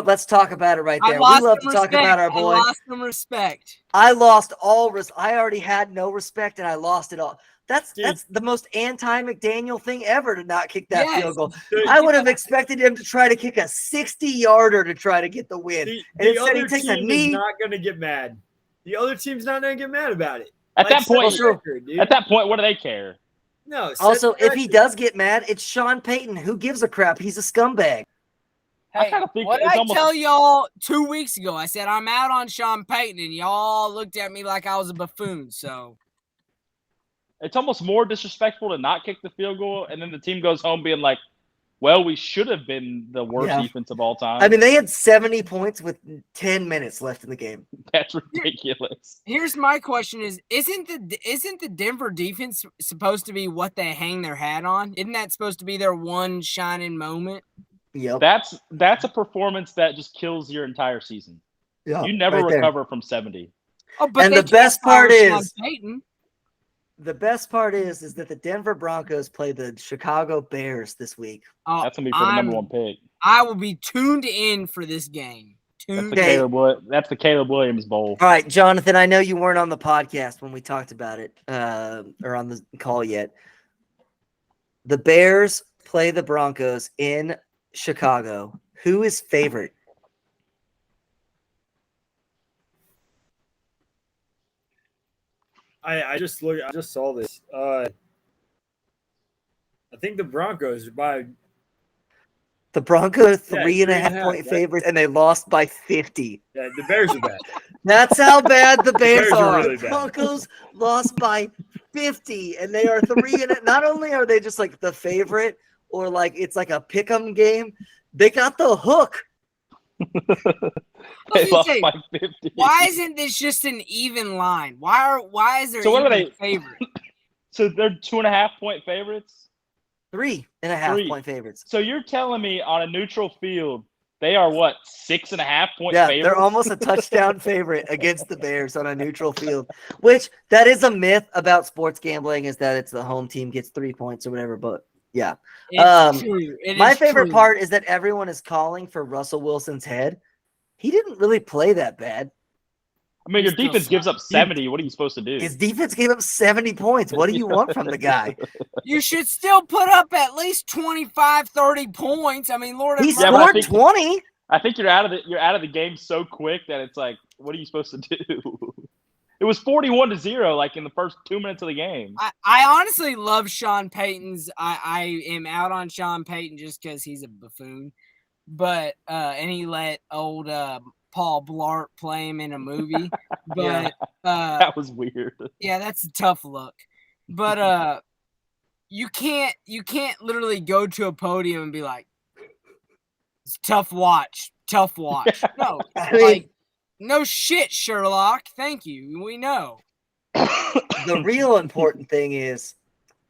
Let's talk about it right there. We love to talk about our boy. I lost some respect. I lost all I already had no respect, and I lost it all. That's the most anti-McDaniel thing ever to not kick that field goal. I would have expected him to try to kick a 60-yarder to try to get the win. And instead he takes a knee. Is not going to get mad. The other team's not going to get mad about it. At that point, what do they care? No. Also, if he does get mad, it's Sean Payton. Who gives a crap? He's a scumbag. Hey, what did I tell y'all 2 weeks ago? I said I'm out on Sean Payton, and y'all looked at me like I was a buffoon. So it's almost more disrespectful to not kick the field goal, and then the team goes home being like, well, we should have been the worst defense of all time. I mean, they had 70 points with 10 minutes left in the game. That's ridiculous. Here's my question isn't the Denver defense supposed to be what they hang their hat on? Isn't that supposed to be their one shining moment? Yep. That's a performance that just kills your entire season. Yeah, you never recover from 70. Oh, but and the best part is that the Denver Broncos play the Chicago Bears this week. Oh, that's gonna be for the number one pick. I will be tuned in for this game. That's the Caleb Williams Bowl. All right, Jonathan, I know you weren't on the podcast when we talked about it, or on the call yet. The Bears play the Broncos in Chicago. Who is favorite? I just saw this. I think the Broncos are by. The Broncos 3.5 point favorites, and they lost by 50. Yeah, the Bears are bad. That's how bad the Bears are. Really the Broncos lost by 50, and they are 3. Not only are they just like the favorite, or like it's like a pick'em game, they got the hook. They lost by 50. Why isn't this just an even line? Why is there even favorite? So they're 2.5 point favorites? 3.5 point favorites. So you're telling me on a neutral field they are 6.5 point favorites? Yeah, they're almost a touchdown favorite against the Bears on a neutral field. Which that is a myth about sports gambling, is that it's the home team gets 3 points or whatever, but yeah. It's true. My favorite part is that everyone is calling for Russell Wilson's head. He didn't really play that bad. I mean, your defense gives up 70. What are you supposed to do? His defense gave up 70 points. What do you want from the guy? You should still put up at least 25, 30 points. I mean, Lord, he scored 20. I think you're out of the game so quick that it's like, what are you supposed to do? It was 41-0, like in the first 2 minutes of the game. I honestly love Sean Payton's. I am out on Sean Payton just because he's a buffoon. But and he let old Paul Blart play him in a movie. But that was weird. Yeah, that's a tough look. But you can't literally go to a podium and be like, it's tough watch. No, like, no shit, Sherlock. Thank you. We know. The real important thing is,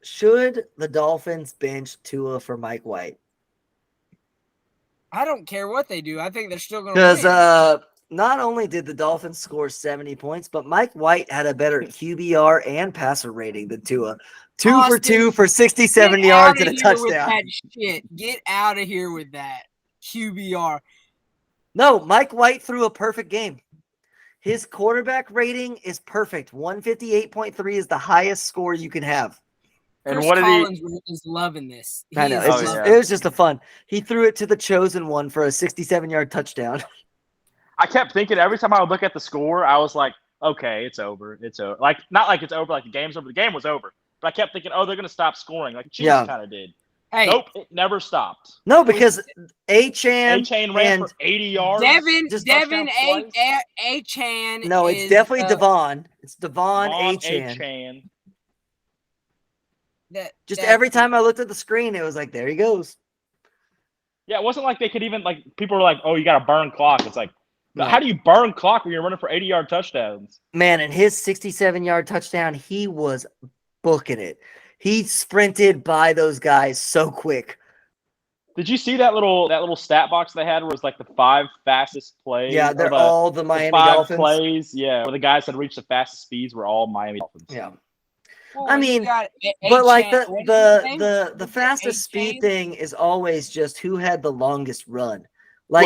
should the Dolphins bench Tua for Mike White? I don't care what they do. I think they're still going to win. Because not only did the Dolphins score 70 points, but Mike White had a better QBR and passer rating than Tua. 2 for 2 for 67 yards and a touchdown. That shit. Get out of here with that QBR. No, Mike White threw a perfect game. His quarterback rating is perfect. 158.3 is the highest score you can have. And Chris what did Collins is loving this. I know. It was just a fun. He threw it to the chosen one for a 67-yard touchdown. I kept thinking every time I would look at the score, I was like, okay, it's over. It's over. Like, not like it's over, like the game's over. The game was over. But I kept thinking, oh, they're going to stop scoring. Like Chiefs kind of did. Hey. Nope, it never stopped. No, because Achane ran for 80 yards. Devin Achane. No, it's definitely Devon. It's Devon Achane. Every time I looked at the screen, it was like, there he goes. Yeah, it wasn't like they could even, like, people were like, oh, you got to burn clock. It's like, how do you burn clock when you're running for 80-yard touchdowns? Man, and his 67-yard touchdown, he was booking it. He sprinted by those guys so quick. Did you see that little stat box they had where it was like the 5 fastest plays? Yeah, they're all the Miami 5 Dolphins. Plays, yeah, where the guys had reached the fastest speeds were all Miami Dolphins. Yeah. Well, I mean, but like the fastest speed thing is always just who had the longest run. Like,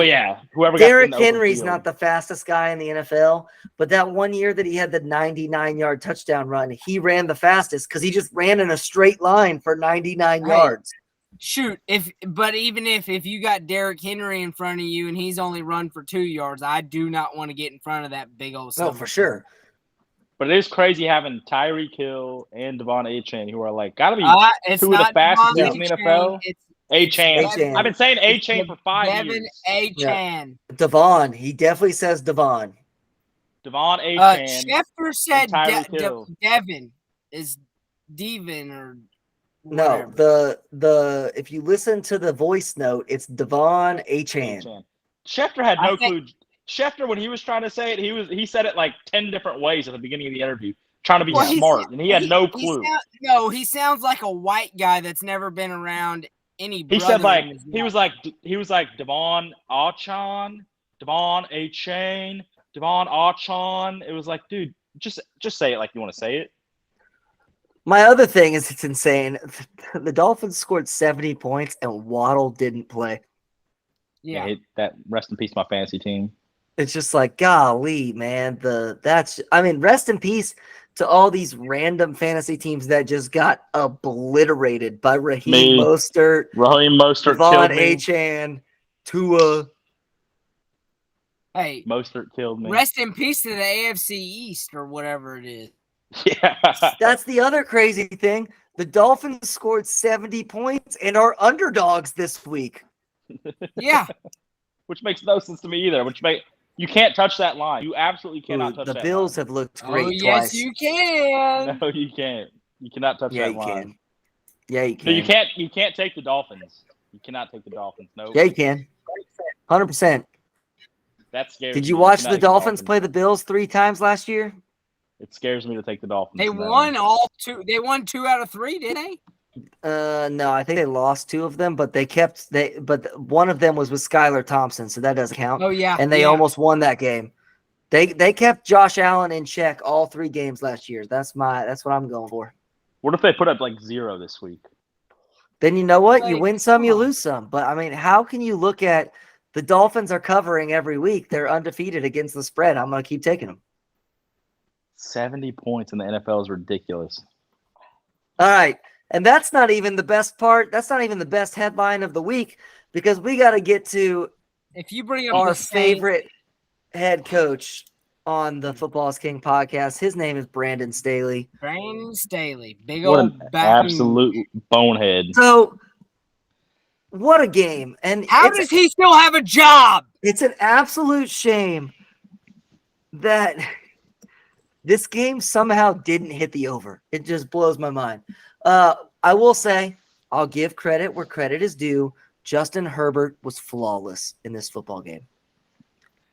whoever. Derrick Henry's not the fastest guy in the NFL, but that one year that he had the 99-yard touchdown run, he ran the fastest because he just ran in a straight line for 99 yards. Shoot, even if you got Derrick Henry in front of you and he's only run for 2 yards, I do not want to get in front of that big old. No, for sure. But it is crazy having Tyreek Hill and Devon Achane, who are like gotta be 2 of the fastest in the NFL. Achane. I've been saying Achane for 5 years. Devin Achane. Yeah. Devon. He definitely says Devon. Devon Achane. Schefter said Devin is Devin or whatever. No, the if you listen to the voice note, it's Devon Achane. Schefter had no clue. Schefter, when he was trying to say it, he said it like 10 different ways at the beginning of the interview, trying to be smart, and he had no clue. He sounds like a white guy that's never been around any. He said like he was like Devon Achane, Devon Achane, Devon Achane. It was like, dude, just say it like you want to say it. My other thing is, it's insane. The Dolphins scored 70 points and Waddle didn't play. Yeah, that rest in peace, my fantasy team. It's just like, golly, man. Rest in peace to all these random fantasy teams that just got obliterated by Raheem Mostert, Devon Achane, Tua. Hey, Mostert killed me. Rest in peace to the AFC East or whatever it is. Yeah, that's the other crazy thing. The Dolphins scored 70 points and are underdogs this week. Yeah, which makes no sense to me either. You can't touch that line. You absolutely cannot touch that line. The Bills have looked great twice. Yes, you can. No, you can't. You cannot touch that line. Yeah, you can. No, you can't take the Dolphins. You cannot take the Dolphins. No. Yeah, you can. 100%. That's scary. Did you watch the Dolphins play the Bills 3 times last year? It scares me to take the Dolphins. They won all 2. They won 2 out of 3, didn't they? No, I think they lost 2 of them, but but one of them was with Skylar Thompson, so that doesn't count. Oh yeah, and they almost won that game. They kept Josh Allen in check all 3 games last year. That's what I'm going for. What if they put up like 0 this week? Then you know what? You win some, you lose some. But I mean, how can you look at The Dolphins are covering every week. They're undefeated against the spread. I'm going to keep taking them. 70 points in the NFL is ridiculous. All right. And that's not even the best part. That's not even the best headline of the week because we got to get to if you bring up our favorite head coach on the Football is King podcast. His name is Brandon Staley. Brandon Staley. Big What old an absolute bonehead. So, what a game. And how does he still have a job? It's an absolute shame that this game somehow didn't hit the over. It just blows my mind. I will say, I'll give credit where credit is due. Justin Herbert was flawless in this football game.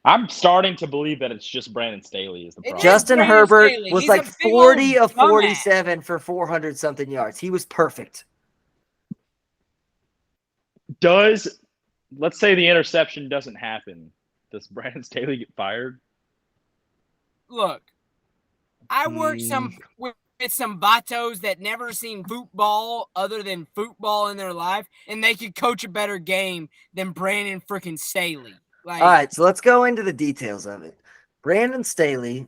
I'm starting to believe that it's just Brandon Staley is the problem. Justin Herbert was like 40 of 47 for 400-something yards. He was perfect. Let's say the interception doesn't happen. Does Brandon Staley get fired? Look, I worked with some vatos that never seen football other than football in their life, and they could coach a better game than Brandon freaking Staley. All right, so let's go into the details of it. Brandon Staley,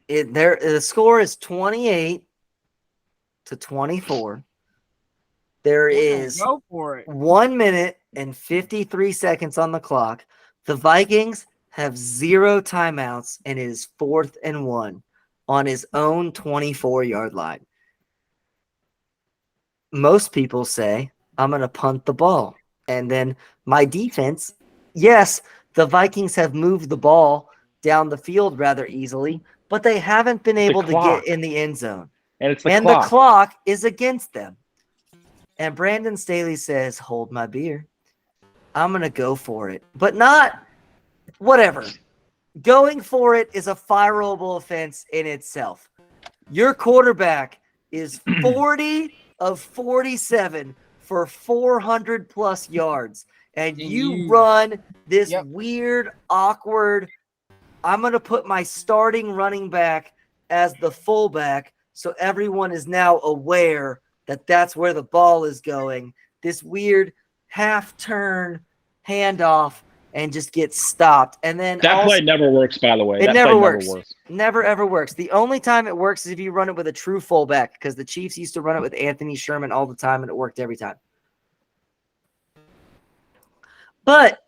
the score is 28-24. There is 1 minute and 53 seconds on the clock. The Vikings have 0 timeouts, and it is 4th and 1 on his own 24-yard line. Most people say, I'm going to punt the ball. And then my defense, yes, the Vikings have moved the ball down the field rather easily, but they haven't been able to get in the end zone. And the clock is against them. And Brandon Staley says, hold my beer. I'm going to go for it. But not whatever. Going for it is a fireable offense in itself. Your quarterback is 40 of 47 for 400-plus yards. And you run this weird, awkward, I'm going to put my starting running back as the fullback so everyone is now aware that that's where the ball is going. This weird half-turn handoff and just gets stopped. And then that play never works, by the way. It never works. Never, ever works. The only time it works is if you run it with a true fullback because the Chiefs used to run it with Anthony Sherman all the time, and it worked every time. But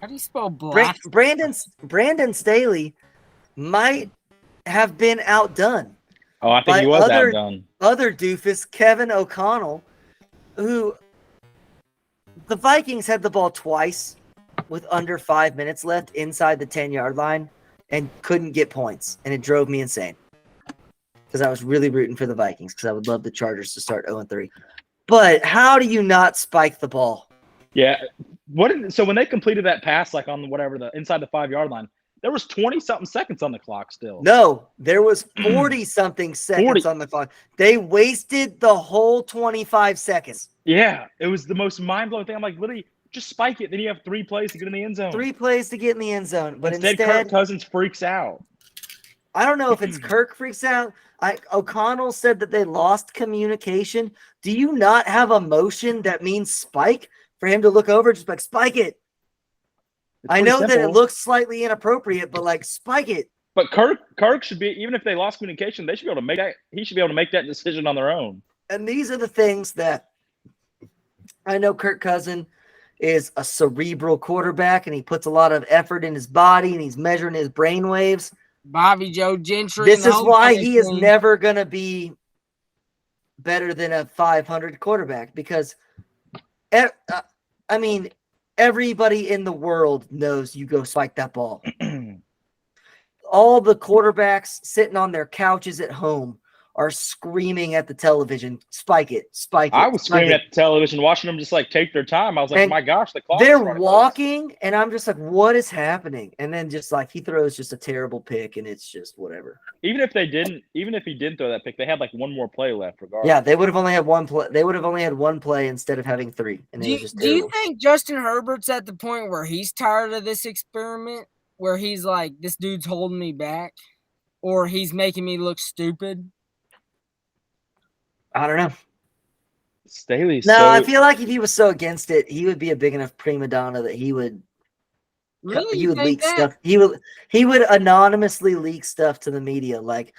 how do you spell black? Brandon Staley might have been outdone. Oh, I think he was outdone. Other doofus, Kevin O'Connell, who the Vikings had the ball twice with under 5 minutes left inside the 10-yard line and couldn't get points. And it drove me insane because I was really rooting for the Vikings because I would love the Chargers to start 0-3. But how do you not spike the ball? Yeah. So when they completed that pass, like on the inside the 5-yard line, there was 20-something seconds on the clock still. No, there was 40-something seconds on the clock. They wasted the whole 25 seconds. Yeah, it was the most mind-blowing thing. I'm like, literally, just spike it. Then you have 3 plays to get in the end zone. 3 plays to get in the end zone. But instead Kirk Cousins freaks out. I don't know if it's Kirk freaks out. O'Connell said that they lost communication. Do you not have a motion that means spike for him to look over? Just like, spike it. I know that it looks slightly inappropriate, but like, spike it. But Kirk should be, even if they lost communication, they should be able to make that. He should be able to make that decision on their own. And these are the things that I know. Kirk Cousins is a cerebral quarterback, and he puts a lot of effort in his body, and he's measuring his brain waves. Bobby Joe Gentry. This is why he is never going to be better than a 500 quarterback because, everybody in the world knows you go spike that ball. All the quarterbacks sitting on their couches at home are screaming at the television, spike it, spike it. I was screaming at the television, watching them just like take their time. I was like, and my gosh, the clock. They're walking, and I'm just like, what is happening? And then just like he throws just a terrible pick, and it's just whatever. Even if he didn't throw that pick, they had like one more play left regardless. Yeah, they would have only had one play. They would have only had one play instead of having 3. And do you think Justin Herbert's at the point where he's tired of this experiment, where he's like, this dude's holding me back, or he's making me look stupid? I don't know. Staley's No, I feel like if he was so against it, he would be a big enough prima donna that he would leak stuff. He would anonymously leak stuff to the media, like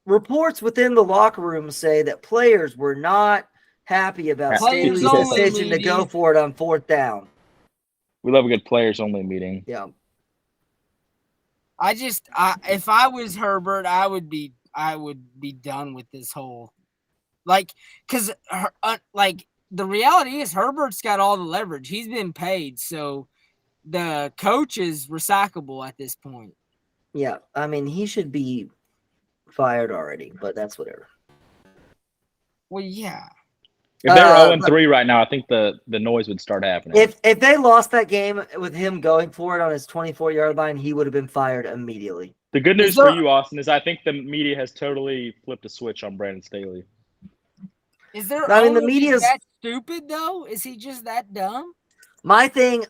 reports within the locker room say that players were not happy about Staley's decision to go for it on 4th down. We love a good players only meeting. Yeah. If I was Herbert, I would be done with this whole, because the reality is Herbert's got all the leverage. He's been paid, so the coach is recyclable at this point. Yeah, I mean, he should be fired already, but that's whatever. Well, yeah. If they were 0-3 right now, I think the noise would start happening. If they lost that game with him going for it on his 24-yard line, he would have been fired immediately. The good news for you, Austin, is I think the media has totally flipped a switch on Brandon Staley. Is there? The media's that stupid though. Is he just that dumb? My thing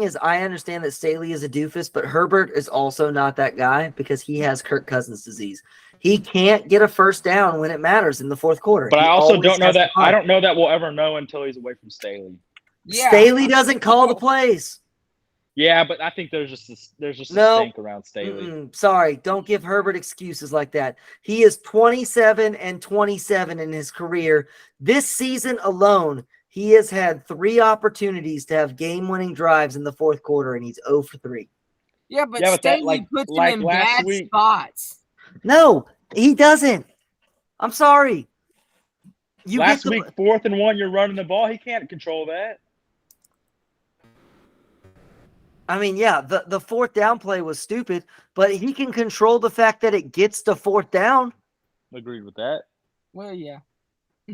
is I understand that Staley is a doofus, but Herbert is also not that guy because he has Kirk Cousins disease. He can't get a first down when it matters in the 4th quarter. But I also don't know that. I don't know that we'll ever know until he's away from Staley. Yeah. Staley doesn't call the plays. Yeah, but I think there's just a stink around Staley. Sorry, don't give Herbert excuses like that. He is 27-27 in his career. This season alone, he has had 3 opportunities to have game-winning drives in the 4th quarter, and he's 0 for 3. Yeah, but Staley puts him in bad spots. No, he doesn't. I'm sorry. Last week, 4th and 1, you're running the ball. He can't control that. I mean, yeah, the 4th down play was stupid, but he can control the fact that it gets to 4th down. Agreed with that. Well, yeah.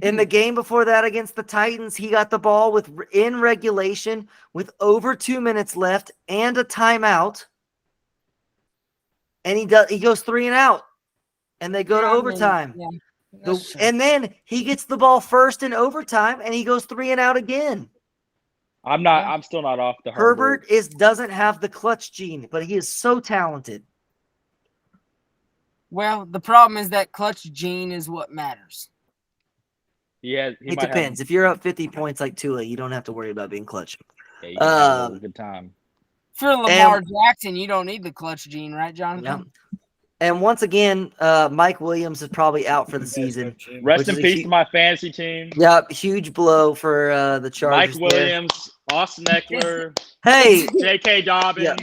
In the game before that against the Titans, he got the ball in regulation with over 2 minutes left and a timeout. And he goes 3 and out. And they go to overtime. And then he gets the ball first in overtime and he goes 3 and out again. I'm still not off the Herbert doesn't have the clutch gene, but he is so talented. Well, the problem is that clutch gene is what matters. It depends. If you're up 50 points like Tua, you don't have to worry about being clutch. Yeah, you can have a good time. If you're Lamar Jackson, you don't need the clutch gene, right, Jonathan? Yeah. And once again, Mike Williams is probably out for the season. Rest in peace to my fantasy team. Yep, huge blow for the Chargers. Mike Williams, Austin Eckler, hey, J.K. Dobbins. Yeah.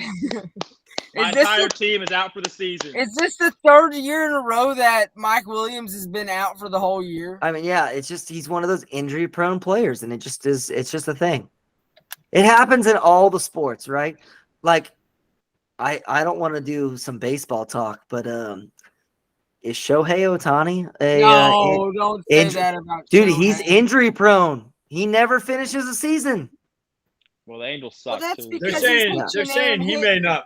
My entire team is out for the season. Is this the 3rd year in a row that Mike Williams has been out for the whole year? I mean, yeah, it's just he's one of those injury-prone players, and it's just a thing. It happens in all the sports, right? Like, I don't want to do some baseball talk, but is Shohei Ohtani don't say that about dude? Shohei. He's injury prone. He never finishes a season. Well, the Angels suck too. They're saying he may not.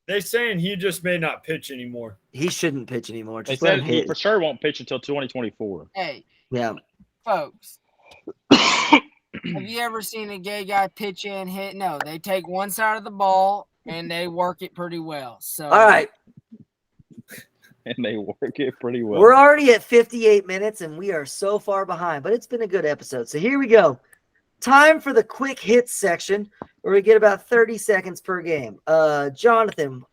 They're saying he just may not pitch anymore. He shouldn't pitch anymore. They said he for sure won't pitch until 2024. Hey, yeah, folks. Have you ever seen a gay guy pitch and hit? No, they take one side of the ball and they work it pretty well. So all right. And they work it pretty well. We're already at 58 minutes and we are so far behind, but it's been a good episode. So here we go. Time for the quick hits section where we get about 30 seconds per game. Jonathan,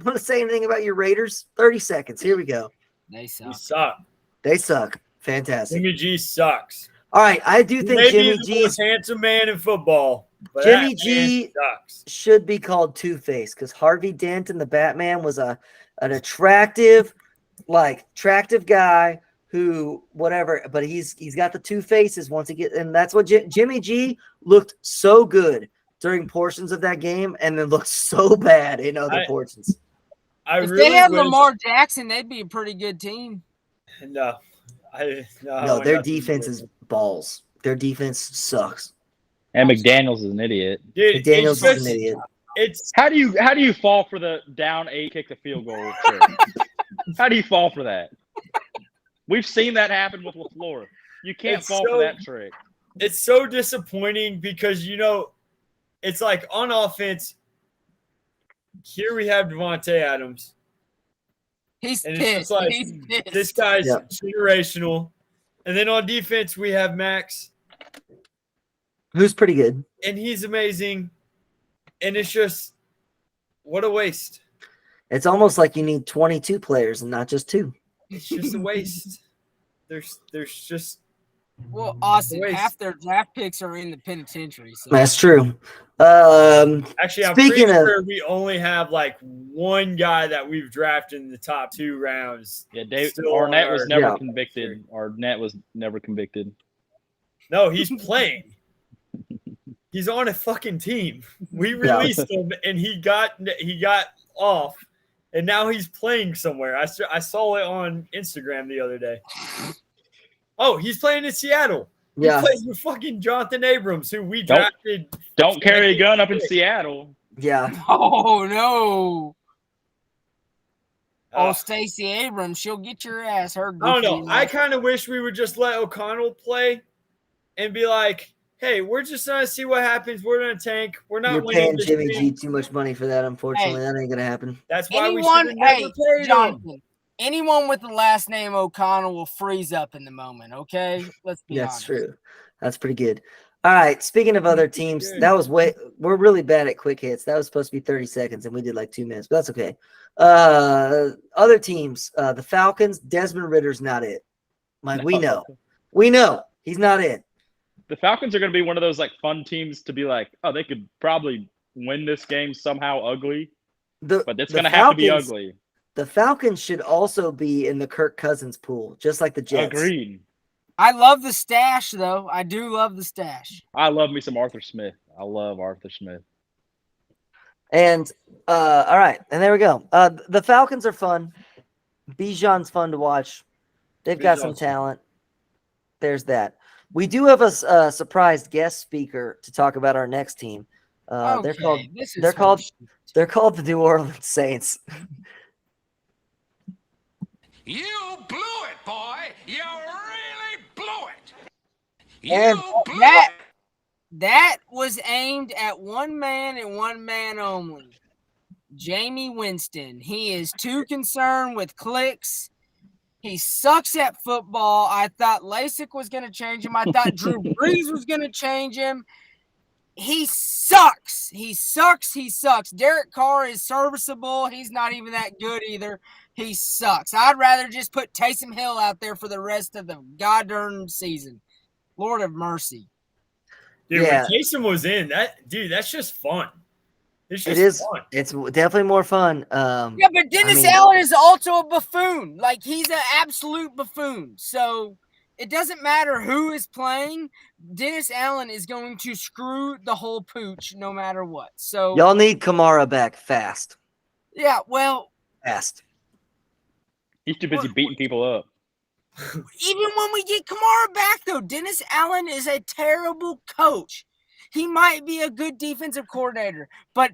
want to say anything about your Raiders? 30 seconds. Here we go. They suck. They suck. Fantastic. Jimmy G sucks. All right. I do think Jimmy G is the most handsome man in football. But Jimmy G should be called Two-Face because Harvey Dent in the Batman was an attractive guy who whatever, but he's got the 2 faces once he gets, and that's what Jimmy G looked so good during portions of that game, and then looked so bad in other portions. If they had Lamar Jackson, they'd be a pretty good team. No, their defense is balls. Their defense sucks. And McDaniels is an idiot. Dude, McDaniels is an idiot. How do you fall for the down 8 kick the field goal trick? How do you fall for that? We've seen that happen with LaFleur. You can't fall for that trick. It's so disappointing because it's like on offense. Here we have Devontae Adams. He's and pissed. It's just like this guy's generational. And then on defense, we have Max. Who's pretty good. And he's amazing. And it's just, what a waste. It's almost like you need 22 players and not just 2. It's just a waste. There's just. Well, Austin, half their draft picks are in the penitentiary. So. That's true. Actually, I'm pretty sure we only have like one guy that we've drafted in the top 2 rounds. Yeah, Arnett was never convicted. Arnett was never convicted. No, he's playing. He's on a fucking team. We released him, and he got off, and now he's playing somewhere. I saw it on Instagram the other day. Oh, he's playing in Seattle. Yeah. He plays with fucking Jonathan Abrams, who we drafted. Don't carry a gun up in Seattle. Yeah. Oh, no. Stacey Abrams, she'll get your ass hurt. I don't know. I kind of wish we would just let O'Connell play and be like, hey, we're just going to see what happens. We're going to tank. We're not winning. You're paying Jimmy G too much money for that, unfortunately. That ain't going to happen. That's why we should have never played Jonathan. Anyone with the last name O'Connell will freeze up in the moment, okay? Let's be honest. That's true. That's pretty good. All right, speaking of other teams, we're really bad at quick hits. That was supposed to be 30 seconds, and we did like 2 minutes, but that's okay. Other teams, the Falcons, Desmond Ritter's not it. Like, we know. He's not it. The Falcons are going to be one of those like fun teams to be like, oh, they could probably win this game somehow ugly, but it's going to have to be ugly. The Falcons should also be in the Kirk Cousins pool, just like the Jets. Agreed. I love the stash, though. I do love the stash. I love me some Arthur Smith. I love Arthur Smith. And, all right, and there we go. The Falcons are fun. Bijan's fun to watch. They've got some talent. There's that. We do have a surprised guest speaker to talk about our next team. They're called the New Orleans Saints. You blew it, boy. You really blew it. And that was aimed at one man and one man only. Jamie Winston. He is too concerned with clicks. He sucks at football. I thought LASIK was going to change him. I thought Drew Brees was going to change him. He sucks. He sucks. Derek Carr is serviceable. He's not even that good either. He sucks. I'd rather just put Taysom Hill out there for the rest of the goddamn season. Lord of mercy. Dude, when Taysom was in, that's just fun. It's just fun. It's definitely more fun. But Dennis Allen is also a buffoon. Like, he's an absolute buffoon. So it doesn't matter who is playing. Dennis Allen is going to screw the whole pooch no matter what. So y'all need Kamara back fast. Yeah, well. Fast. He's too busy beating people up. Even when we get Kamara back, though, Dennis Allen is a terrible coach. He might be a good defensive coordinator, but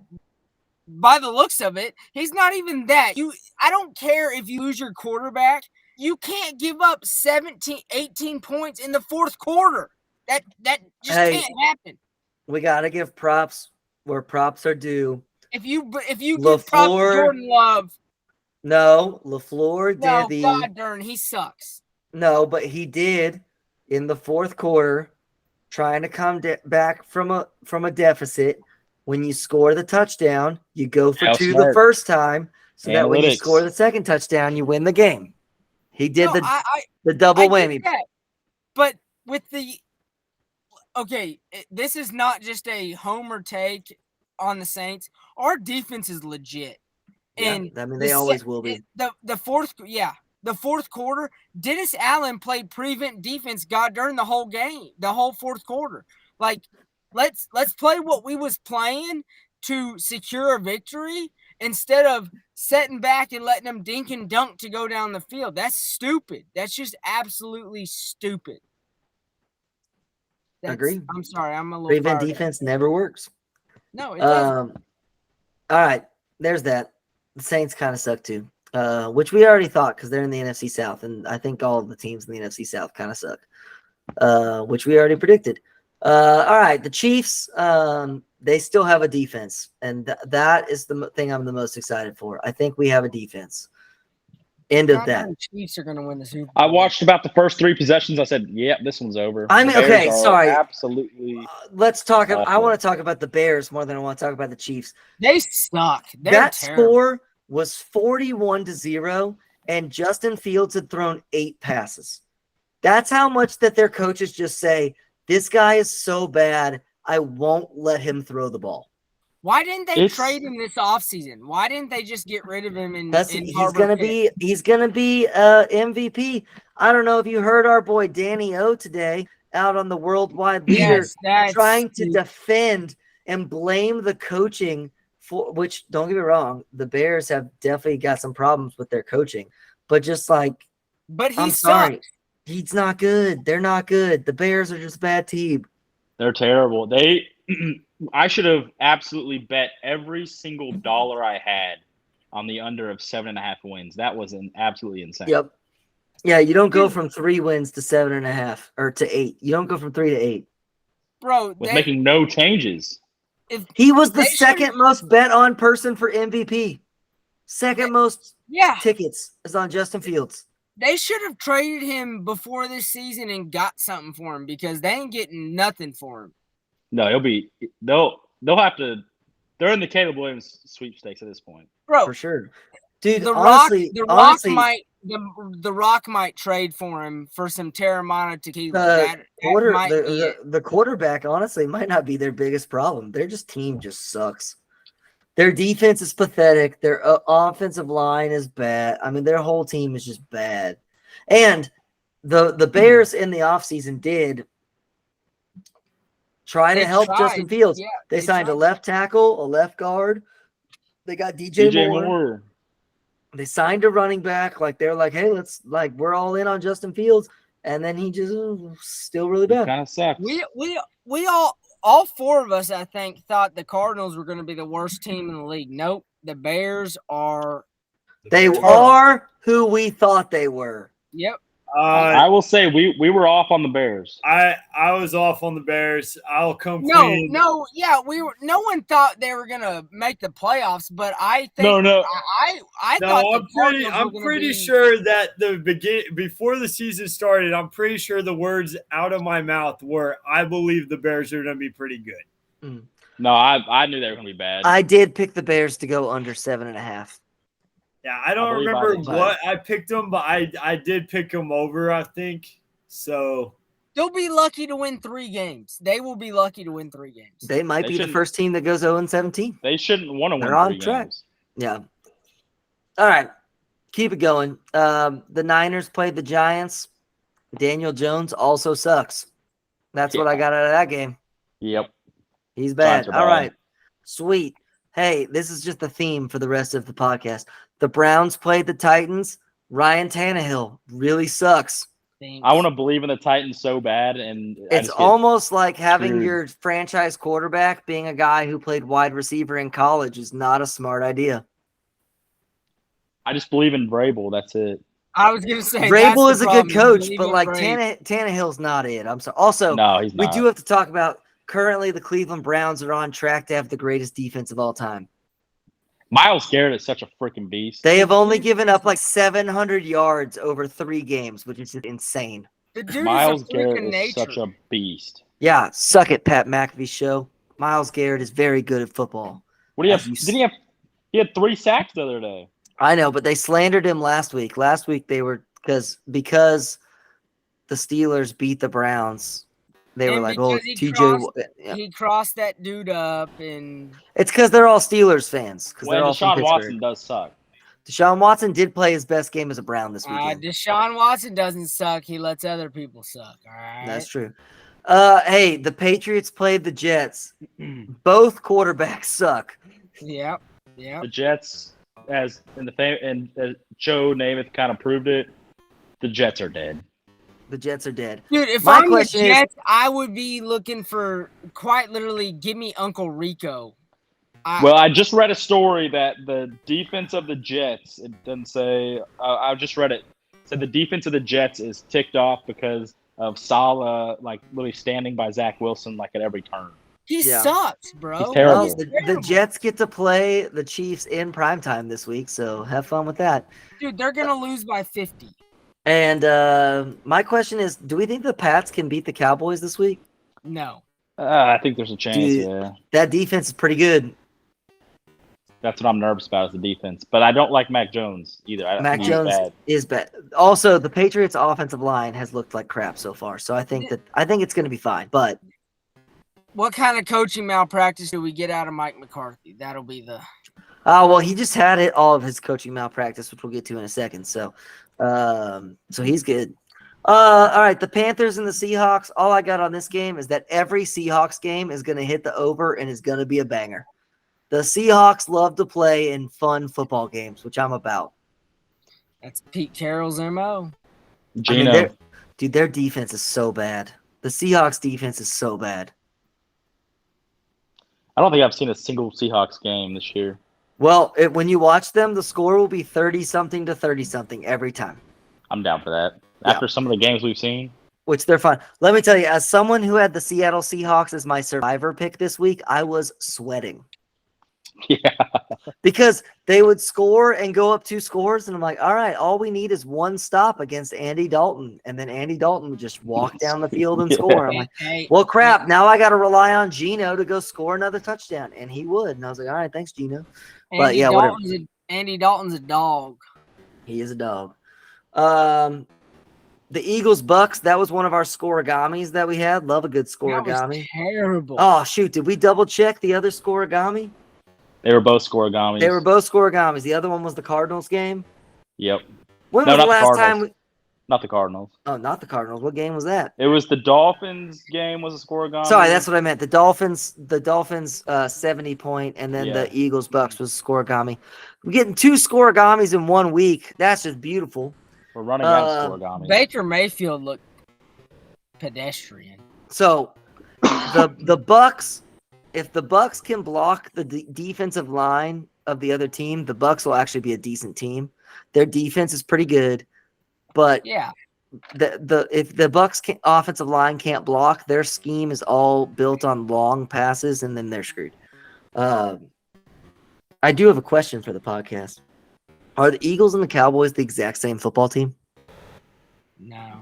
by the looks of it, he's not even that. I don't care if you lose your quarterback. You can't give up 18 points in the fourth quarter. That just can't happen. We got to give props where props are due. If you give props to Jordan Love. No, LaFleur did God darn, he sucks. No, but he did in the fourth quarter, trying to come back from a deficit. When you score the touchdown, you go for 2 the first time, so that when you score the second touchdown, you win the game. He did the double whammy. But with this is not just a homer take on the Saints. Our defense is legit. And they always will be. The fourth quarter, Dennis Allen played prevent defense during the whole game, the whole fourth quarter. Like, let's play what we was playing to secure a victory instead of setting back and letting them dink and dunk to go down the field. That's stupid. That's just absolutely stupid. Agree. I'm sorry. I'm a little prevent defense never works. No, it doesn't. All right. There's that. The Saints kind of suck too, which we already thought because they're in the NFC South, and I think all of the teams in the NFC South kind of suck, which we already predicted. All right, the Chiefs, they still have a defense, and that is the thing I'm the most excited for. I think we have a defense. End of that. The Chiefs are going to win the Super Bowl. I watched about the first 3 possessions. I said, "Yep, this one's over." I mean, okay, sorry. Absolutely. Let's talk. Awful. I want to talk about the Bears more than I want to talk about the Chiefs. They suck. That terrible. score was 41-0, and Justin Fields had thrown 8 passes. That's how much that their coaches just say, this guy is so bad, I won't let him throw the ball. Why didn't they trade him this offseason? Why didn't they just get rid of him? He's gonna be MVP. I don't know if you heard our boy Danny O today out on the Worldwide Leader trying to defend and blame the coaching for, which, don't get me wrong, the Bears have definitely got some problems with their coaching, but just like, I'm sorry, he's not good. They're not good. The Bears are just a bad team. They're terrible. I should have absolutely bet every single dollar I had on the under of 7.5 wins. That was absolutely insane. Yep. Yeah, you don't go from 3 wins to 7.5 or to 8. You don't go from 3 to 8. Bro, with making no changes. He was the second most bet on person for MVP. Second most tickets is on Justin Fields. They should have traded him before this season and got something for him because they ain't getting nothing for him. No, they'll have to. They're in the Caleb Williams sweepstakes at this point, bro, for sure. Dude, the Rock might trade for him for some Terramana tequila. The quarterback honestly might not be their biggest problem. Their team just sucks. Their defense is pathetic. Their offensive line is bad. I mean, their whole team is just bad. And the Bears in the offseason did try to help Justin Fields. Yeah, they signed a left tackle, a left guard. They got DJ Moore. They signed a running back. Like, they're like, hey, we're all in on Justin Fields. And then he just still really bad. Kind of sucks. We all 4 of us, I think, thought the Cardinals were going to be the worst team in the league. Nope. The Bears are. They are who we thought they were. Yep. I will say we were off on the Bears. I was off on the Bears. I'll come clean. No one thought they were gonna make the playoffs, but I think I thought I'm pretty sure that before the season started, I'm pretty sure the words out of my mouth were, I believe the Bears are gonna be pretty good. Mm. No, I knew they were gonna be bad. I did pick the Bears to go under 7.5. Yeah, I don't remember what I picked them, but I did pick them over, I think. So they'll be lucky to win 3 games. They will be lucky to win 3 games. They might be the first team that goes 0-17. They shouldn't want to win. They're on track. Games. Yeah. All right. Keep it going. The Niners played the Giants. Daniel Jones also sucks. That's what I got out of that game. Yep. He's bad. All right. Sweet. Hey, this is just the theme for the rest of the podcast. The Browns played the Titans. Ryan Tannehill really sucks. I want to believe in the Titans so bad, and it's almost like having your franchise quarterback being a guy who played wide receiver in college is not a smart idea. I just believe in Vrabel. That's it. I was going to say Vrabel is a good coach, but like Tannehill's not it. I'm sorry. Also, no, he's not. We do have to talk about currently the Cleveland Browns are on track to have the greatest defense of all time. Miles Garrett is such a freaking beast. They have only given up like 700 yards over 3 games, which is just insane. Miles Garrett is such a beast. Yeah, suck it, Pat McAfee show. Miles Garrett is very good at football. What do you have? He had 3 sacks the other day. I know, but they slandered him last week. Last week they were because the Steelers beat the Browns. They were like, "Oh, TJ." He crossed that dude up, and it's because they're all Steelers fans. Because they're all Deshaun Watson does suck. Deshaun Watson did play his best game as a Brown this weekend. Deshaun Watson doesn't suck. He lets other people suck. All right, that's true. Hey, the Patriots played the Jets. Both quarterbacks suck. Yep. The Jets, as Joe Namath kind of proved it, the Jets are dead. The Jets are dead. Dude, if I'm the Jets, I would be looking for, quite literally, give me Uncle Rico. I just read a story that the defense of the Jets, it doesn't say, I just read it, said the defense of the Jets is ticked off because of Saleh, like, really standing by Zach Wilson, like, at every turn. He sucks, bro. He's terrible. Well, the Jets get to play the Chiefs in primetime this week, so have fun with that. Dude, they're going to lose by 50. And my question is, do we think the Pats can beat the Cowboys this week? No. I think there's a chance, Dude, that defense is pretty good. That's what I'm nervous about is the defense. But I don't like Mac Jones either. Mac Jones is bad. Also, the Patriots' offensive line has looked like crap so far, so I think it's going to be fine. But what kind of coaching malpractice do we get out of Mike McCarthy? That'll be the. Oh, well, he just had all of his coaching malpractice, which we'll get to in a second. So he's good. All right, the Panthers and the Seahawks. All I got on this game is that every Seahawks game is going to hit the over and is going to be a banger. The Seahawks love to play in fun football games, which I'm about. That's Pete Carroll's MO. Gino. Their defense is so bad. The Seahawks defense is so bad. I don't think I've seen a single Seahawks game this year. Well, when you watch them, the score will be 30-something to 30-something every time. I'm down for that. Yeah. After some of the games we've seen. Which they're fun. Let me tell you, as someone who had the Seattle Seahawks as my survivor pick this week, I was sweating. Yeah. Because they would score and go up 2 scores, and I'm like, all right, all we need is one stop against Andy Dalton. And then Andy Dalton would just walk down the field and score. I'm like, well, crap, now I got to rely on Gino to go score another touchdown. And he would. And I was like, all right, thanks, Gino. But yeah, whatever. Andy Dalton's a dog. He is a dog. The Eagles-Bucks, that was one of our scoregamis that we had. Love a good scoregami. That was terrible. Oh, shoot. Did we double-check the other scoregami? They were both scoregamis. They were both scoregamis. The other one was the Cardinals game? Yep. When was the last time? Not the Cardinals. Oh, not the Cardinals. What game was that? It was the Dolphins game was a scoregami. Sorry, that's what I meant. The Dolphins 70-point, and then the Eagles-Bucks was scoregami. We're getting 2 scoregamis in 1 week. That's just beautiful. We're running out of scoregami. Baker Mayfield looked pedestrian. So the Bucks, if the Bucks can block the defensive line of the other team, the Bucks will actually be a decent team. Their defense is pretty good, but yeah, if the Bucks offensive line can't block, their scheme is all built on long passes, and then they're screwed. I do have a question for the podcast. Are the Eagles and the Cowboys the exact same football team? No.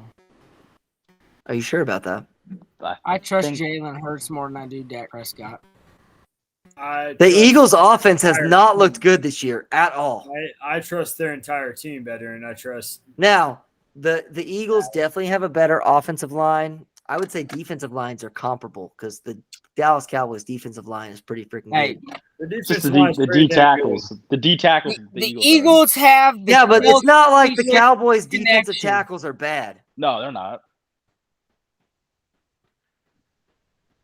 Are you sure about that? I trust Jalen Hurts more than I do Dak Prescott. The Eagles' offense has not looked good this year at all. I trust their entire team better, and I trust. Now, the Eagles definitely have a better offensive line. I would say defensive lines are comparable because the Dallas Cowboys defensive line is pretty freaking good. The D tackles. The D tackles. The Eagles have. Yeah, but it's not like the Cowboys defensive tackles are bad. No, they're not.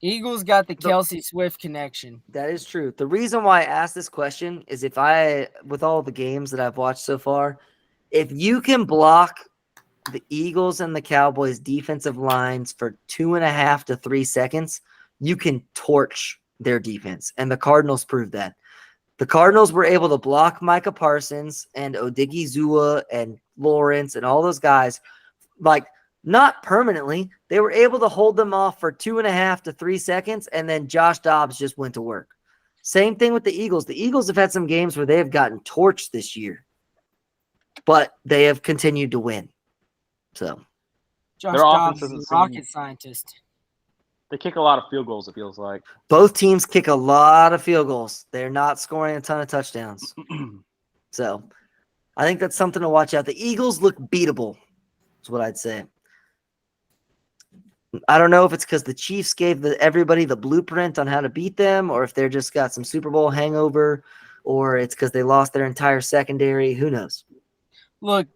Eagles got the Kelsey Swift connection. That is true. The reason why I asked this question is with all the games that I've watched so far, if you can block the Eagles and the Cowboys defensive lines for 2.5 to 3 seconds, you can torch their defense. And the Cardinals proved that. The Cardinals were able to block Micah Parsons and Odigizua and Lawrence and all those guys, like, not permanently. They were able to hold them off for 2.5 to 3 seconds, and then Josh Dobbs just went to work. Same thing with the Eagles. The Eagles have had some games where they have gotten torched this year, but they have continued to win. So, Josh Dobbs is a rocket scientist. They kick a lot of field goals, it feels like. Both teams kick a lot of field goals. They're not scoring a ton of touchdowns. So, I think that's something to watch out. The Eagles look beatable, is what I'd say. I don't know if it's because the Chiefs gave everybody the blueprint on how to beat them, or if they're just got some Super Bowl hangover, or it's because they lost their entire secondary. Who knows? Look,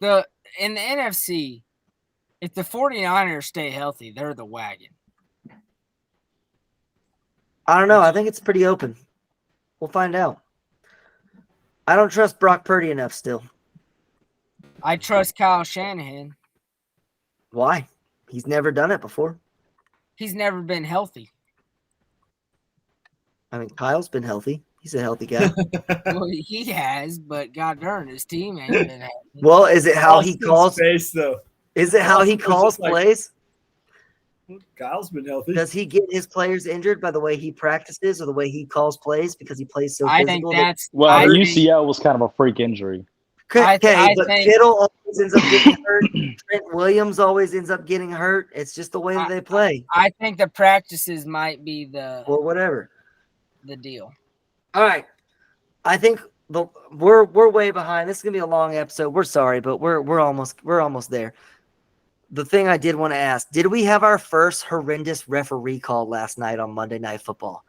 in the NFC, if the 49ers stay healthy, they're the wagon. I don't know. I think it's pretty open. We'll find out. I don't trust Brock Purdy enough still. I trust Kyle Shanahan. Why? He's never done it before. He's never been healthy. I mean, Kyle's been healthy. He's a healthy guy. Well, he has, but God darn, his team ain't been healthy. Well, is it how he calls? Space, though. Is it how he calls plays? Kyle's been healthy. Does he get his players injured by the way he practices or the way he calls plays because he plays so I physical? think that's UCL was kind of a freak injury. Okay, but Kittle always ends up getting hurt. Trent Williams always ends up getting hurt. It's just the way that they play. I think the practices might be the whatever the deal. All right, I think we're way behind. This is gonna be a long episode. We're sorry, but we're almost there. The thing I did want to ask: did we have our first horrendous referee call last night on Monday Night Football?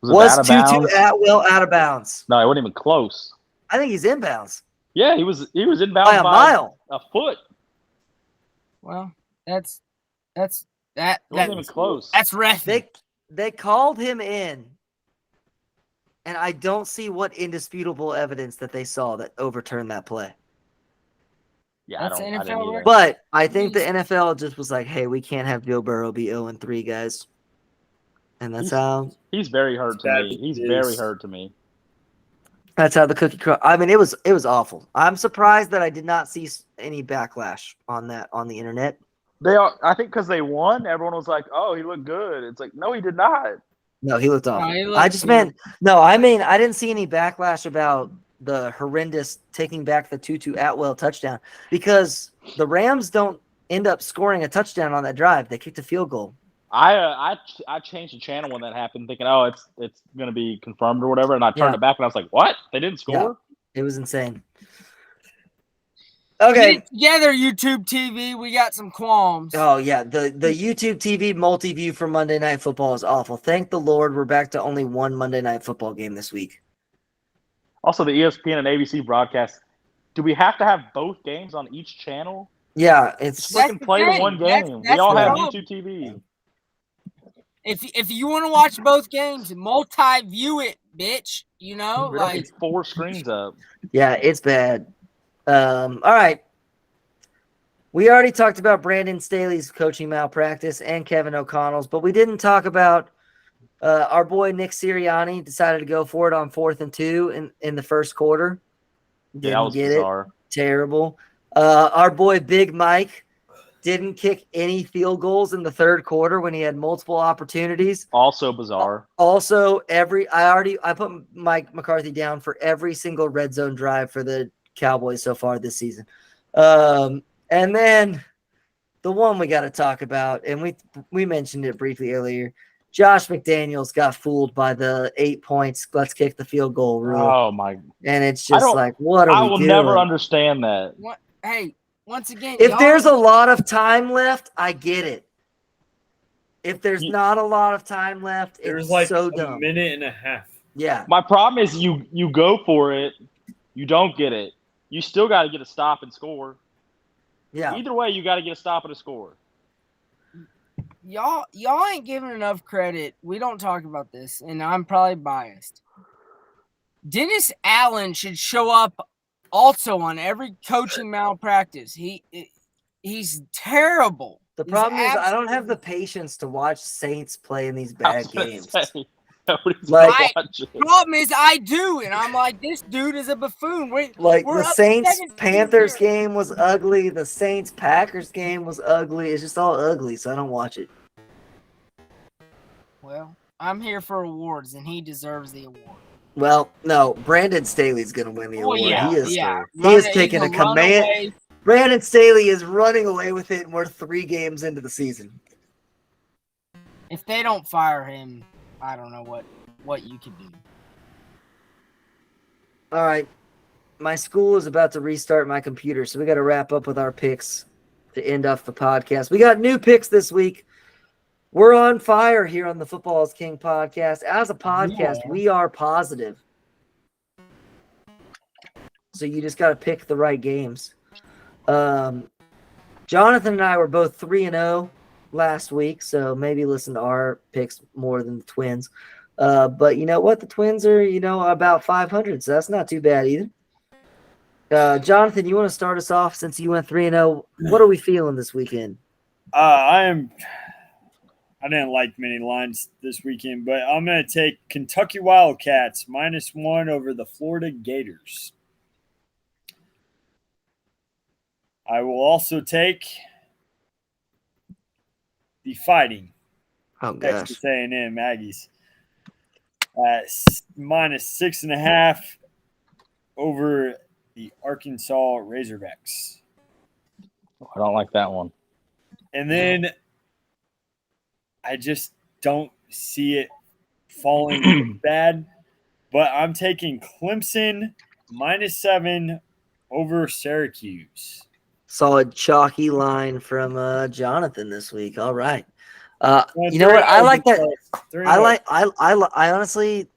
Was Tutu Atwell out of bounds? No, it wasn't even close. I think he's inbounds. Yeah, he was inbounds by a mile, a foot. Well, that wasn't even close. That's reffing. They called him in, and I don't see what indisputable evidence that they saw that overturned that play. Yeah, that's I didn't either. But I think the NFL just was like, "Hey, we can't have Joe Burrow be 0-3, guys," and that's how he's very hurt to me. He's very hurt to me. That's how the cookie crumbled. I mean, it was awful. I'm surprised that I did not see any backlash on that on the internet. I think because they won, everyone was like, "Oh, he looked good." It's like, no, he did not. No, he looked awful. No, I didn't see any backlash about the horrendous taking back the Tutu Atwell touchdown because the Rams don't end up scoring a touchdown on that drive. They kicked a field goal. I changed the channel when that happened, thinking, oh, it's going to be confirmed or whatever, and I turned it back and I was like, what? They didn't score? Yeah, it was insane. Okay. Together, YouTube TV, we got some qualms. Oh, yeah. The YouTube TV multi-view for Monday Night Football is awful. Thank the Lord we're back to only one Monday Night Football game this week. Also, the ESPN and ABC broadcast. Do we have to have both games on each channel? Yeah, it's fucking play one game. We all have YouTube TV. If you want to watch both games, multi-view it, bitch. You know, like 4 screens up. Yeah, it's bad. All right. We already talked about Brandon Staley's coaching malpractice and Kevin O'Connell's, but we didn't talk about our boy Nick Sirianni decided to go for it on 4th and 2 in the first quarter. Didn't get bizarre. It. Terrible. Our boy Big Mike didn't kick any field goals in the third quarter when he had multiple opportunities. Also bizarre. Also, I put Mike McCarthy down for every single red zone drive for the Cowboys so far this season. And then the one we got to talk about, and we mentioned it briefly earlier, Josh McDaniels got fooled by the 8 points, let's kick the field goal rule. Oh, my. And it's just like, what are we doing? I will never understand that. Hey, once again, if there's a lot of time left, I get it. If there's not a lot of time left, it's like so dumb. A minute and a half. Yeah. My problem is you go for it, you don't get it. You still got to get a stop and score. Yeah. Either way, you got to get a stop and a score. Y'all ain't giving enough credit. We don't talk about this, and I'm probably biased. Dennis Allen should show up also on every coaching malpractice. He's terrible. The problem is I don't have the patience to watch Saints play in these bad games. Problem is I do, and I'm like, this dude is a buffoon. The Saints-Panthers game was ugly. The Saints-Packers game was ugly. It's just all ugly, so I don't watch it. Well, I'm here for awards, and he deserves the award. Well, no, Brandon Staley's going to win the award. Yeah, he is taking a command. Brandon Staley is running away with it, and we're 3 games into the season. If they don't fire him, I don't know what you could do. All right. My school is about to restart my computer, so we got to wrap up with our picks to end off the podcast. We got new picks this week. We're on fire here on the Football is King podcast. As a podcast, we are positive. So you just got to pick the right games. Jonathan and I were both 3-0 last week, so maybe listen to our picks more than the Twins. But you know what? The Twins are, about 500, so that's not too bad either. Jonathan, you want to start us off since you went 3-0? What are we feeling this weekend? I didn't like many lines this weekend, but I'm going to take Kentucky Wildcats -1 over the Florida Gators. I will also take the Fighting Gosh. Texas A&M Aggies at -6.5 over the Arkansas Razorbacks. I don't like that one. And then I just don't see it falling bad. But I'm taking Clemson -7 over Syracuse. Solid chalky line from Jonathan this week. All right. You know what? I like that. I honestly,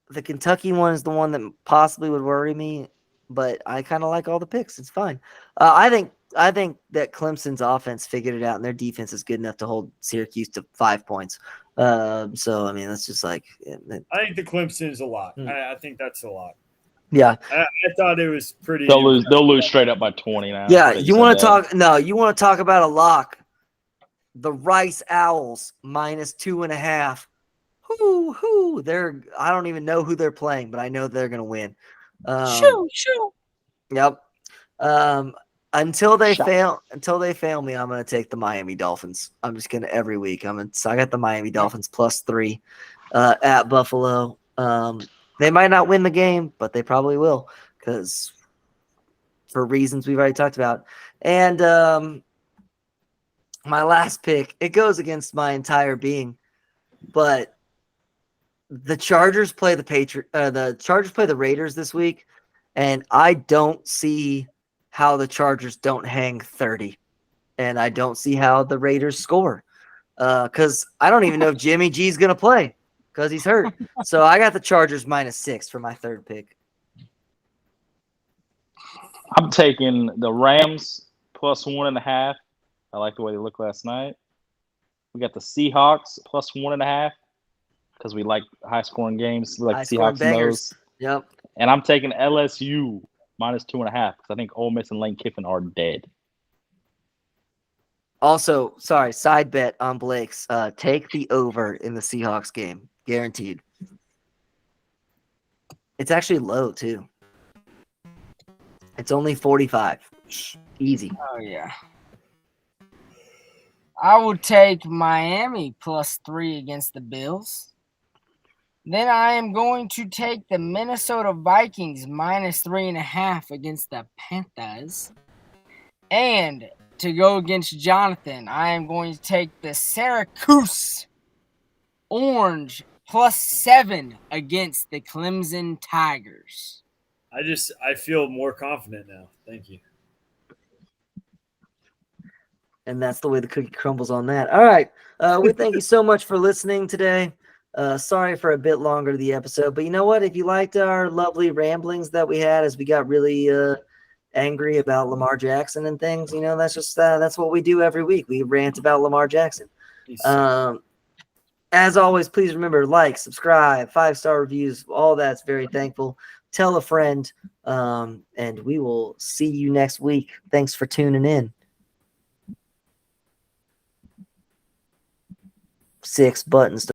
the Kentucky one is the one that possibly would worry me, but I kind of like all the picks. It's fine. I think that Clemson's offense figured it out, and their defense is good enough to hold Syracuse to 5 points. So I mean, that's just like. I think the Clemson is a lot. I think that's a lot. Yeah, I thought it was pretty. They'll lose straight up by 20 now. Yeah, you want to talk? No, you want to talk about a lock? The Rice Owls -2.5. Whoo! I don't even know who they're playing, but I know they're gonna win. Shoo. Yep. Until they fail me, I'm gonna take the Miami Dolphins. I'm just gonna every week. I got the Miami Dolphins +3 at Buffalo. They might not win the game, but they probably will, because for reasons we've already talked about. And my last pick, it goes against my entire being, but the Chargers play the Raiders this week, and I don't see how the Chargers don't hang 30, and I don't see how the Raiders score, because I don't even know if Jimmy G's gonna play because he's hurt. So I got the Chargers -6 for my third pick. I'm taking the Rams +1.5. I like the way they looked last night. We got the Seahawks +1.5 because we like high-scoring games. We like the Seahawks and those. Yep. And I'm taking LSU -2.5 because I think Ole Miss and Lane Kiffin are dead. Also, sorry, side bet on Blake's. Take the over in the Seahawks game. Guaranteed. It's actually low, too. It's only 45. Easy. Oh, yeah. I would take Miami +3 against the Bills. Then I am going to take the Minnesota Vikings -3.5 against the Panthers. And to go against Jonathan, I am going to take the Syracuse Orange +7 against the Clemson Tigers. I feel more confident now. Thank you. And that's the way the cookie crumbles on that. All right. We thank you so much for listening today. Sorry for a bit longer the episode, but you know what? If you liked our lovely ramblings that we had as we got really angry about Lamar Jackson and things, that's just that's what we do every week. We rant about Lamar Jackson. As always, please remember, like, subscribe, 5-star reviews, all that's very thankful. Tell a friend, and we will see you next week. Thanks for tuning in. 6 buttons.